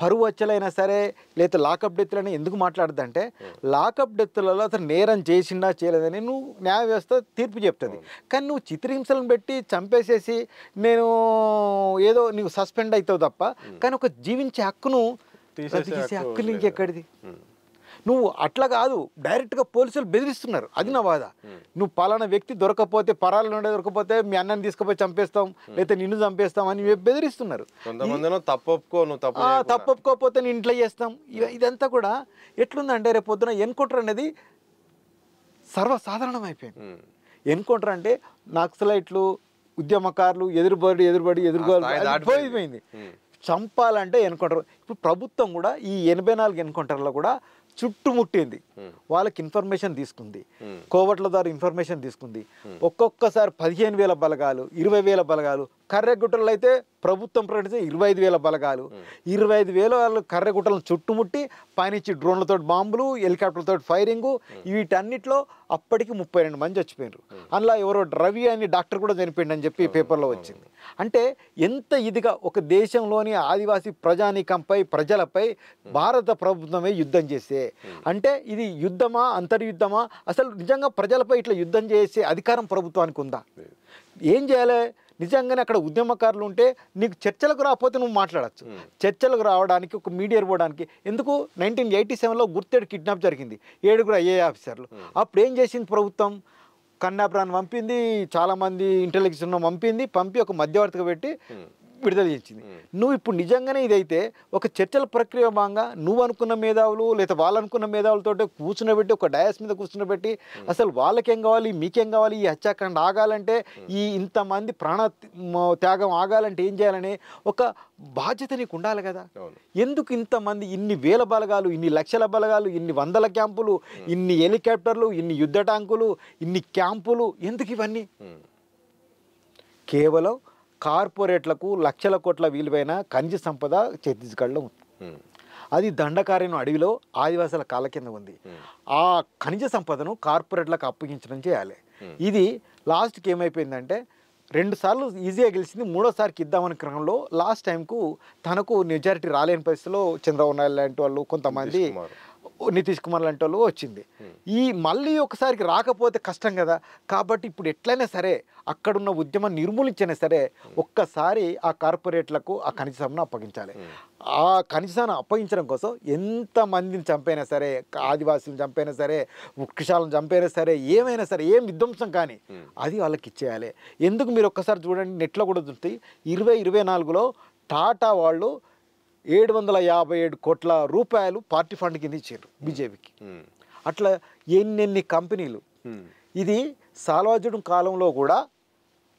పరువు వచ్చలైనా సరే లేదా లాకప్ డెత్తులని ఎందుకు మాట్లాడుద్దంటే లాకప్ డెత్తులలో అతను నేరం చేసిండా చేయలేదని నువ్వు న్యాయ వ్యవస్థ తీర్పు చెప్తుంది. కానీ నువ్వు చిత్రహింసలను పెట్టి చంపేసేసి నేను ఏదో నీకు సస్పెండ్ అవుతావు తప్ప కానీ ఒక జీవించే హక్కును తీసే హక్కు నీకు ఎక్కడిది? నువ్వు అట్లా కాదు, డైరెక్ట్గా పోలీసులు బెదిరిస్తున్నారు. అది నా బాధ. నువ్వు పలానా వ్యక్తి దొరకపోతే, పరాల నుండి దొరకపోతే మీ అన్నని తీసుకుపోయి చంపేస్తాం లేదా నిన్ను చంపేస్తాం అని బెదిరిస్తున్నారు. తప్పొప్పుకోకపోతే నేను ఇంట్లో చేస్తాం. ఇదంతా కూడా ఎట్లుందంటే రేపు పొద్దున ఎన్కౌంటర్ అనేది సర్వసాధారణం అయిపోయింది. ఎన్కౌంటర్ అంటే నక్సలైట్లు, ఉద్యమకారులు ఎదురుపోయిపోయింది. చంపాలంటే ఎన్కౌంటర్. ఇప్పుడు ప్రభుత్వం కూడా ఈ 84 ఎన్కౌంటర్లో కూడా చుట్టుముట్టింది, వాళ్ళకి ఇన్ఫర్మేషన్ తీసుకుంది, కోవట్ల ద్వారా ఇన్ఫర్మేషన్ తీసుకుంది. ఒక్కొక్కసారి 15,000 బలగాలు, 20,000 బలగాలు, కర్రెగుట్టలు అయితే ప్రభుత్వం ప్రకటించే 25,000 బలగాలు, 25,000 కర్రెగుట్టలను చుట్టుముట్టి పైనుంచి డ్రోన్లతో బాంబులు, హెలికాప్టర్లతో ఫైరింగు, వీటన్నిటిలో అప్పటికి 32 మంది చచ్చిపోయారు. అందులో ఎవరో రవి అని డాక్టర్ కూడా చనిపోయింది అని చెప్పి పేపర్లో వచ్చింది. అంటే ఎంత ఇదిగా ఒక దేశంలోని ఆదివాసీ ప్రజానీకంపై, ప్రజలపై భారత ప్రభుత్వమే యుద్ధం చేస్తే అంటే ఇది యుద్ధమా అంతర్యుద్ధమా? అసలు నిజంగా ప్రజలపై ఇట్లా యుద్ధం చేసే అధికారం ప్రభుత్వానికి ఉందా? ఏం చేయాలి? నిజంగానే అక్కడ ఉద్యమకారులు ఉంటే నీకు చర్చలకు రాకపోతే నువ్వు మాట్లాడచ్చు. చర్చలకు రావడానికి ఒక మీడియర్ పోవడానికి ఎందుకు? 1987లో గుర్తేడు కిడ్నాప్ జరిగింది, 7 ఐఏ ఆఫీసర్లు. అప్పుడు ఏం చేసింది ప్రభుత్వం? కన్నాపురాన్ని పంపింది, చాలామంది ఇంటెలిజెన్స్ పంపి ఒక మధ్యవర్తిగా పెట్టి విడుదల చేసింది. నువ్వు ఇప్పుడు నిజంగానే ఇదైతే ఒక చర్చల ప్రక్రియ భాగంగా నువ్వు అనుకున్న మేధావులు లేదా వాళ్ళు అనుకున్న మేధావులతో కూర్చునబెట్టి ఒక డయాస్ మీద కూర్చునబెట్టి అసలు వాళ్ళకేం కావాలి మీకేం కావాలి, ఈ హత్యాకాండ ఆగాలంటే ఈ ఇంతమంది ప్రాణ త్యాగం ఆగాలంటే ఏం చేయాలని ఒక బాధ్యత నీకు ఉండాలి కదా. ఎందుకు ఇంతమంది ఇన్ని వేల బలగాలు, ఇన్ని లక్షల బలగాలు, ఇన్ని వందల క్యాంపులు, ఇన్ని హెలికాప్టర్లు, ఇన్ని యుద్ధ ట్యాంకులు, ఇన్ని క్యాంపులు, ఎందుకు ఇవన్నీ? కేవలం కార్పొరేట్లకు లక్షల కోట్ల విలువైన ఖనిజ సంపద ఛత్తీస్గఢ్లో ఉంది. అది దండకార్యం అడవిలో ఆదివాసుల కాళ్ళ కింద ఉంది. ఆ ఖనిజ సంపదను కార్పొరేట్లకు అప్పగించడం చేయాలి. ఇది లాస్ట్కి ఏమైపోయిందంటే 2 సార్లు ఈజీగా గెలిచింది, 3వసారికి ఇద్దామని క్రమంలో లాస్ట్ టైంకు తనకు మెజారిటీ రాలేని పరిస్థితిలో చంద్రబాబు నాయుడు లాంటి వాళ్ళు, కొంతమంది నితీష్ కుమార్ లాంటి వాళ్ళు వచ్చింది. ఈ మళ్ళీ ఒకసారికి రాకపోతే కష్టం కదా. కాబట్టి ఇప్పుడు ఎట్లయినా సరే అక్కడున్న ఉద్యమం నిర్మూలించినా సరే ఒక్కసారి ఆ కార్పొరేట్లకు ఆ ఖనిజ సంపదను అప్పగించాలి. ఆ ఖనిజాన్ని అప్పగించడం కోసం ఎంతమందిని చంపైనా సరే, ఆదివాసులను చంపైనా సరే, వృక్షాలను చంపైనా సరే, ఏమైనా సరే, ఏం విధ్వంసం కానీ అది వాళ్ళకి ఇచ్చేయాలి. ఎందుకు మీరు ఒక్కసారి చూడండి, నెట్లో కూడా చూస్తే 2024లో టాటా వాళ్ళు 757 కోట్ల రూపాయలు పార్టీ ఫండ్ కింద ఇచ్చారు బీజేపీకి. అట్లా ఎన్నెన్ని కంపెనీలు. ఇది సాల్వాజుడు కాలంలో కూడా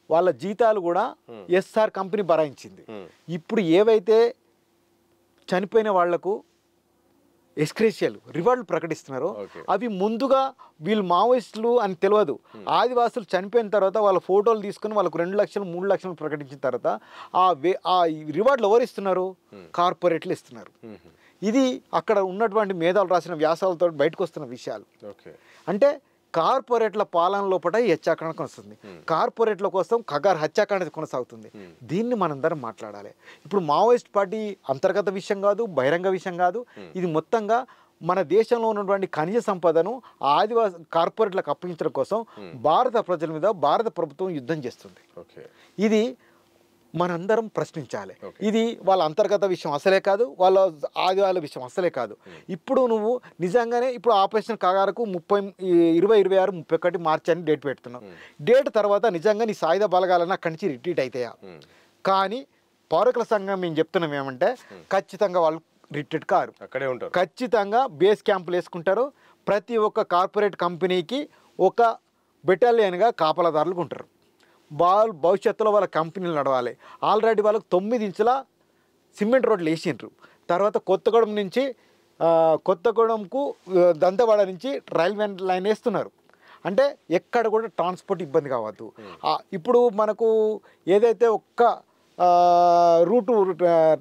వాళ్ళ జీతాలు కూడా ఎస్ఆర్ కంపెనీ భరాయించింది. ఇప్పుడు ఏవైతే చనిపోయిన వాళ్లకు ఎక్స్గ్రేషియాలు రివార్డులు ప్రకటిస్తున్నారో అవి ముందుగా వీళ్ళు మావోయిస్టులు అని తెలియదు. ఆదివాసులు చనిపోయిన తర్వాత వాళ్ళ ఫోటోలు తీసుకుని వాళ్ళకు 2 లక్షలు 3 లక్షలు ప్రకటించిన తర్వాత ఆ రివార్డులు ఎవరు ఇస్తున్నారు? కార్పొరేట్లు ఇస్తున్నారు. ఇది అక్కడ ఉన్నటువంటి మేధావులు రాసిన వ్యాసాలతో బయటకు వస్తున్న విషయాలు. అంటే కార్పొరేట్ల పాలన లోపల ఈ హత్యాకాండ కొనసాగుతుంది. కార్పొరేట్ల కోసం ఖగార్ హత్యాకాండ కొనసాగుతుంది. దీన్ని మనందరం మాట్లాడాలి. ఇప్పుడు మావోయిస్ట్ పార్టీ అంతర్గత విషయం కాదు, బహిరంగ విషయం కాదు. ఇది మొత్తంగా మన దేశంలో ఉన్నటువంటి ఖనిజ సంపదను ఆదివాసి కార్పొరేట్లకు అప్పగించడం కోసం భారత ప్రజల మీద భారత ప్రభుత్వం యుద్ధం చేస్తుంది. ఇది మనందరం ప్రశ్నించాలి. ఇది వాళ్ళ అంతర్గత విషయం అసలే కాదు, వాళ్ళ ఆదివాసుల విషయం అసలే కాదు. ఇప్పుడు నువ్వు నిజంగానే ఇప్పుడు ఆపరేషన్ కాగారకు 2026-31 మార్చి అని డేట్ పెడుతున్నావు. డేట్ తర్వాత నిజంగా నీ సాయుధ బలగాలను అక్కడి నుంచి రిట్రీట్ అవుతాయా? కానీ పౌరకుల సంఘం మేము చెప్తున్నాం ఏమంటే ఖచ్చితంగా వాళ్ళు రిట్రీట్ కారు, అక్కడే ఉంటారు. ఖచ్చితంగా బేస్ క్యాంపులు వేసుకుంటారు. ప్రతి ఒక్క కార్పొరేట్ కంపెనీకి ఒక బెటాలియన్గా కాపలాదారులు ఉంటారు. వాళ్ళు భవిష్యత్తులో వాళ్ళ కంపెనీలు నడవాలి. ఆల్రెడీ వాళ్ళకు 9 ఇంచుల సిమెంట్ రోడ్లు వేసిండ్రు. తర్వాత కొత్తగూడెం నుంచి కొత్తగూడెంకు దంతవాడ నుంచి రైల్వే లైన్ వేస్తున్నారు. అంటే ఎక్కడ కూడా ట్రాన్స్పోర్ట్ ఇబ్బంది కావద్దు. ఇప్పుడు మనకు ఏదైతే ఒక్క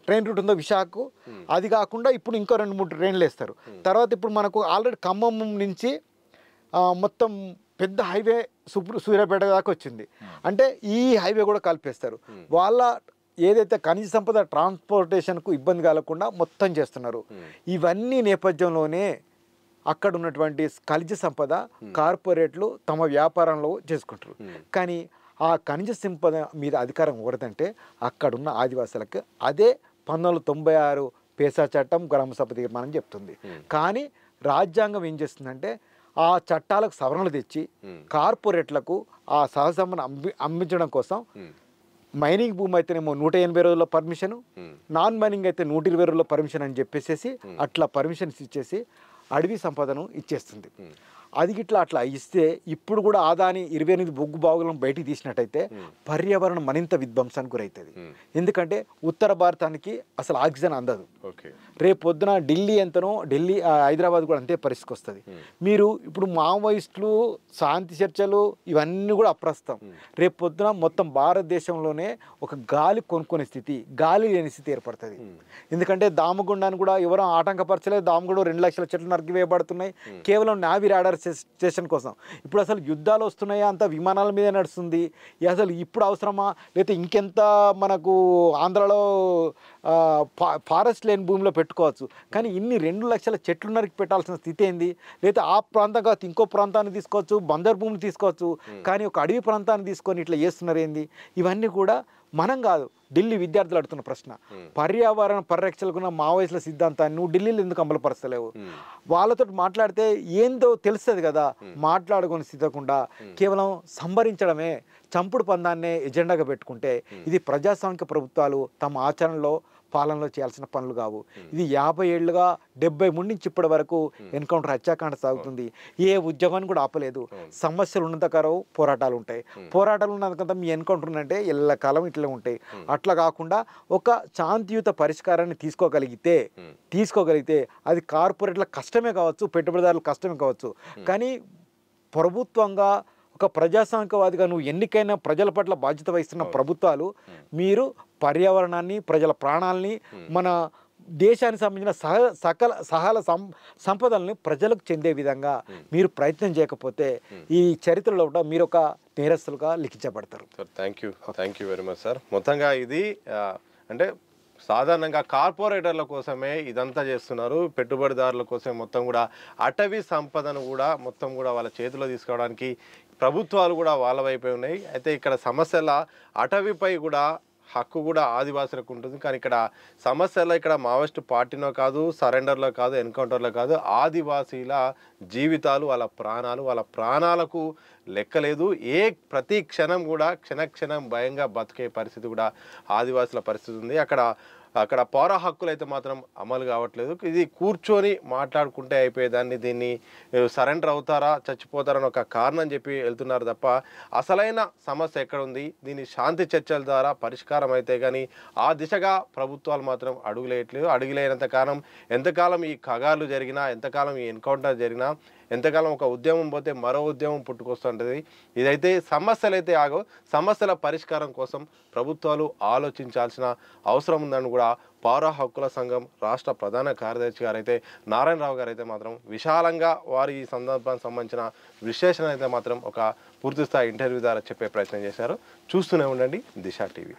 ట్రైన్ రూట్ ఉందో విశాఖకు, అది కాకుండా ఇప్పుడు ఇంకో 2-3 ట్రైన్లు వేస్తారు. తర్వాత ఇప్పుడు మనకు ఆల్రెడీ ఖమ్మం నుంచి మొత్తం పెద్ద హైవే సూర్యాపేట దాకా వచ్చింది. అంటే ఈ హైవే కూడా కలిపేస్తారు. వాళ్ళ ఏదైతే ఖనిజ సంపద ట్రాన్స్పోర్టేషన్కు ఇబ్బంది కలగకుండా మొత్తం చేస్తున్నారు. ఇవన్నీ నేపథ్యంలోనే అక్కడ ఉన్నటువంటి ఖనిజ సంపద కార్పొరేట్లు తమ వ్యాపారంలో చేసుకుంటారు. కానీ ఆ ఖనిజ సంపద మీద అధికారం ఎవరిదంటే అక్కడున్న ఆదివాసులకు. అదే 1996 పేసా చట్టం, గ్రామసభ తీర్మానం చెప్తుంది. కానీ రాజ్యాంగం ఏం చేస్తుందంటే ఆ చట్టాలకు సవరణలు తెచ్చి కార్పొరేట్లకు ఆ సహజంపను అమ్మించడం కోసం మైనింగ్ భూమి అయితేనేమో 180 రోజుల్లో పర్మిషను, నాన్ మైనింగ్ అయితే 120 రోజుల్లో పర్మిషన్ అని చెప్పేసి అట్లా పర్మిషన్స్ ఇచ్చేసి అడవి సంపదను ఇచ్చేస్తుంది. అది ఇట్లా అట్లా ఇస్తే ఇప్పుడు కూడా ఆదాని 28 బొగ్గు బావులను బయటికి తీసినట్టయితే పర్యావరణం మరింత విధ్వంసానికి గురవుతుంది. ఎందుకంటే ఉత్తర భారతానికి అసలు ఆక్సిజన్ అందదు. రేపు పొద్దున ఢిల్లీ ఎంతనో, హైదరాబాద్ కూడా అంతే పరిస్థితికి వస్తుంది. మీరు ఇప్పుడు మావోయిస్టులు, శాంతి చర్చలు ఇవన్నీ కూడా అప్రస్తుతం. రేపు పొద్దున మొత్తం భారతదేశంలోనే ఒక గాలి కొనుక్కునే స్థితి, గాలి లేని స్థితి ఏర్పడుతుంది. ఎందుకంటే దామగుండాన్ని కూడా ఎవరో ఆటంకపరచలేదు. దామగుండ 2 లక్షల చెట్లు నరికివేయబడుతున్నాయి కేవలం నావీ రాడార్ స్టేషన్ కోసం. ఇప్పుడు అసలు యుద్ధాలు వస్తున్నాయా? అంత విమానాల మీద నడుస్తుంది. అసలు ఇప్పుడు అవసరమా? లేకపోతే ఇంకెంత మనకు ఆంధ్రలో ఫారెస్ట్ లేని భూమిలో పెట్టుకోవచ్చు. కానీ ఇన్ని 2 లక్షల చెట్లు నరికి పెట్టాల్సిన స్థితి ఏంది? లేదా ఆ ప్రాంతం కాదు ఇంకో ప్రాంతాన్ని తీసుకోవచ్చు, బంజరు భూమిని తీసుకోవచ్చు, కానీ ఒక అడవి ప్రాంతాన్ని తీసుకొని ఇట్లా చేస్తున్నారు ఏంది? ఇవన్నీ కూడా మనం కాదు, ఢిల్లీ విద్యార్థులు అడుగుతున్న ప్రశ్న. పర్యావరణ పరిరక్షణకున్న మావోయిస్టుల సిద్ధాంతాన్ని నువ్వు ఢిల్లీలో ఎందుకు అమలుపరచలేవు? వాళ్ళతో మాట్లాడితే ఏందో తెలుస్తుంది కదా. మాట్లాడుకొని సిద్ధకుండా కేవలం సంభరించడమే, చంపుడు పందాన్నే ఎజెండాగా పెట్టుకుంటే ఇది ప్రజాస్వామిక ప్రభుత్వాలు తమ ఆచరణలో పాలనలో చేయాల్సిన పనులు కావు. ఇది 50 ఏళ్ళుగా 73 నుంచి ఇప్పటి వరకు ఎన్కౌంటర్ హత్యాకాండ సాగుతుంది. ఏ ఉద్యమాన్ని కూడా ఆపలేదు. సమస్యలు ఉన్నంతకాలం పోరాటాలు ఉంటాయి, పోరాటాలు ఉన్నంతకంత మీ ఎన్కౌంటర్ ఉందంటే ఎల్లకాలం ఇట్లా ఉంటాయి. అట్లా కాకుండా ఒక శాంతియుత పరిష్కారాన్ని తీసుకోగలిగితే అది కార్పొరేట్ల కష్టమే కావచ్చు, పెట్టుబడిదారుల కష్టమే కావచ్చు, కానీ ప్రభుత్వంగా ఒక ప్రజాస్వామికవాదిగా నువ్వు ఎన్నికైన ప్రజల పట్ల బాధ్యత వహిస్తున్న ప్రభుత్వాలు మీరు పర్యావరణాన్ని, ప్రజల ప్రాణాలని, మన దేశానికి సంబంధించిన సకల సంపదల్ని ప్రజలకు చెందే విధంగా మీరు ప్రయత్నం చేయకపోతే ఈ చరిత్రలో కూడా మీరు ఒక నేరస్తులుగా లిఖించబడతారు. Sir thank you very much sir. మొత్తంగా ఇది అంటే సాధారణంగా కార్పొరేటర్ల కోసమే ఇదంతా చేస్తున్నారు. పెట్టుబడిదారుల కోసం మొత్తం కూడా అటవీ సంపదను కూడా మొత్తం కూడా వాళ్ళ చేతిలో తీసుకోవడానికి ప్రభుత్వాలు కూడా వాళ్ళ వైపే ఉన్నాయి. అయితే ఇక్కడ సమస్యల అటవీపై కూడా హక్కు కూడా ఆదివాసులకు ఉంటుంది. కానీ ఇక్కడ సమస్యలో ఇక్కడ మావోయిస్టు పార్టీలో కాదు, సరెండర్లో కాదు, ఎన్కౌంటర్లో కాదు, ఆదివాసీల జీవితాలు, వాళ్ళ ప్రాణాలకు లెక్కలేదు. ప్రతి క్షణం కూడా క్షణం భయంగా బతికే పరిస్థితి కూడా ఆదివాసుల పరిస్థితి ఉంది. అక్కడ పౌర హక్కులు అయితే మాత్రం అమలు కావట్లేదు. ఇది కూర్చొని మాట్లాడుకుంటే అయిపోయేదాన్ని దీన్ని సరెండర్ అవుతారా చచ్చిపోతారని ఒక కారణం చెప్పి వెళ్తున్నారు తప్ప అసలైన సమస్య ఎక్కడ ఉంది, దీన్ని శాంతి చర్చల ద్వారా పరిష్కారం అయితే కానీ ఆ దిశగా ప్రభుత్వాలు మాత్రం అడుగులేయట్లేదు. అడుగులేనంత కాలం ఎంతకాలం ఈ కగార్లు జరిగినా, ఎంతకాలం ఈ ఎన్కౌంటర్ జరిగినా, ఎంతకాలం ఒక ఉద్యమం పోతే మరో ఉద్యమం పుట్టుకొస్తుంటుంది. ఇదైతే సమస్యలైతే ఆగో, సమస్యల పరిష్కారం కోసం ప్రభుత్వాలు ఆలోచించాల్సిన అవసరం ఉందని కూడా పౌర హక్కుల సంఘం రాష్ట్ర ప్రధాన కార్యదర్శి గారైతే నారాయణరావు గారు అయితే మాత్రం విశాలంగా వారి ఈ సందర్భానికి సంబంధించిన విశ్లేషణ అయితే మాత్రం ఒక పూర్తిస్థాయి ఇంటర్వ్యూ ద్వారా చెప్పే ప్రయత్నం చేశారు. చూస్తూనే ఉండండి దిశ టీవీ.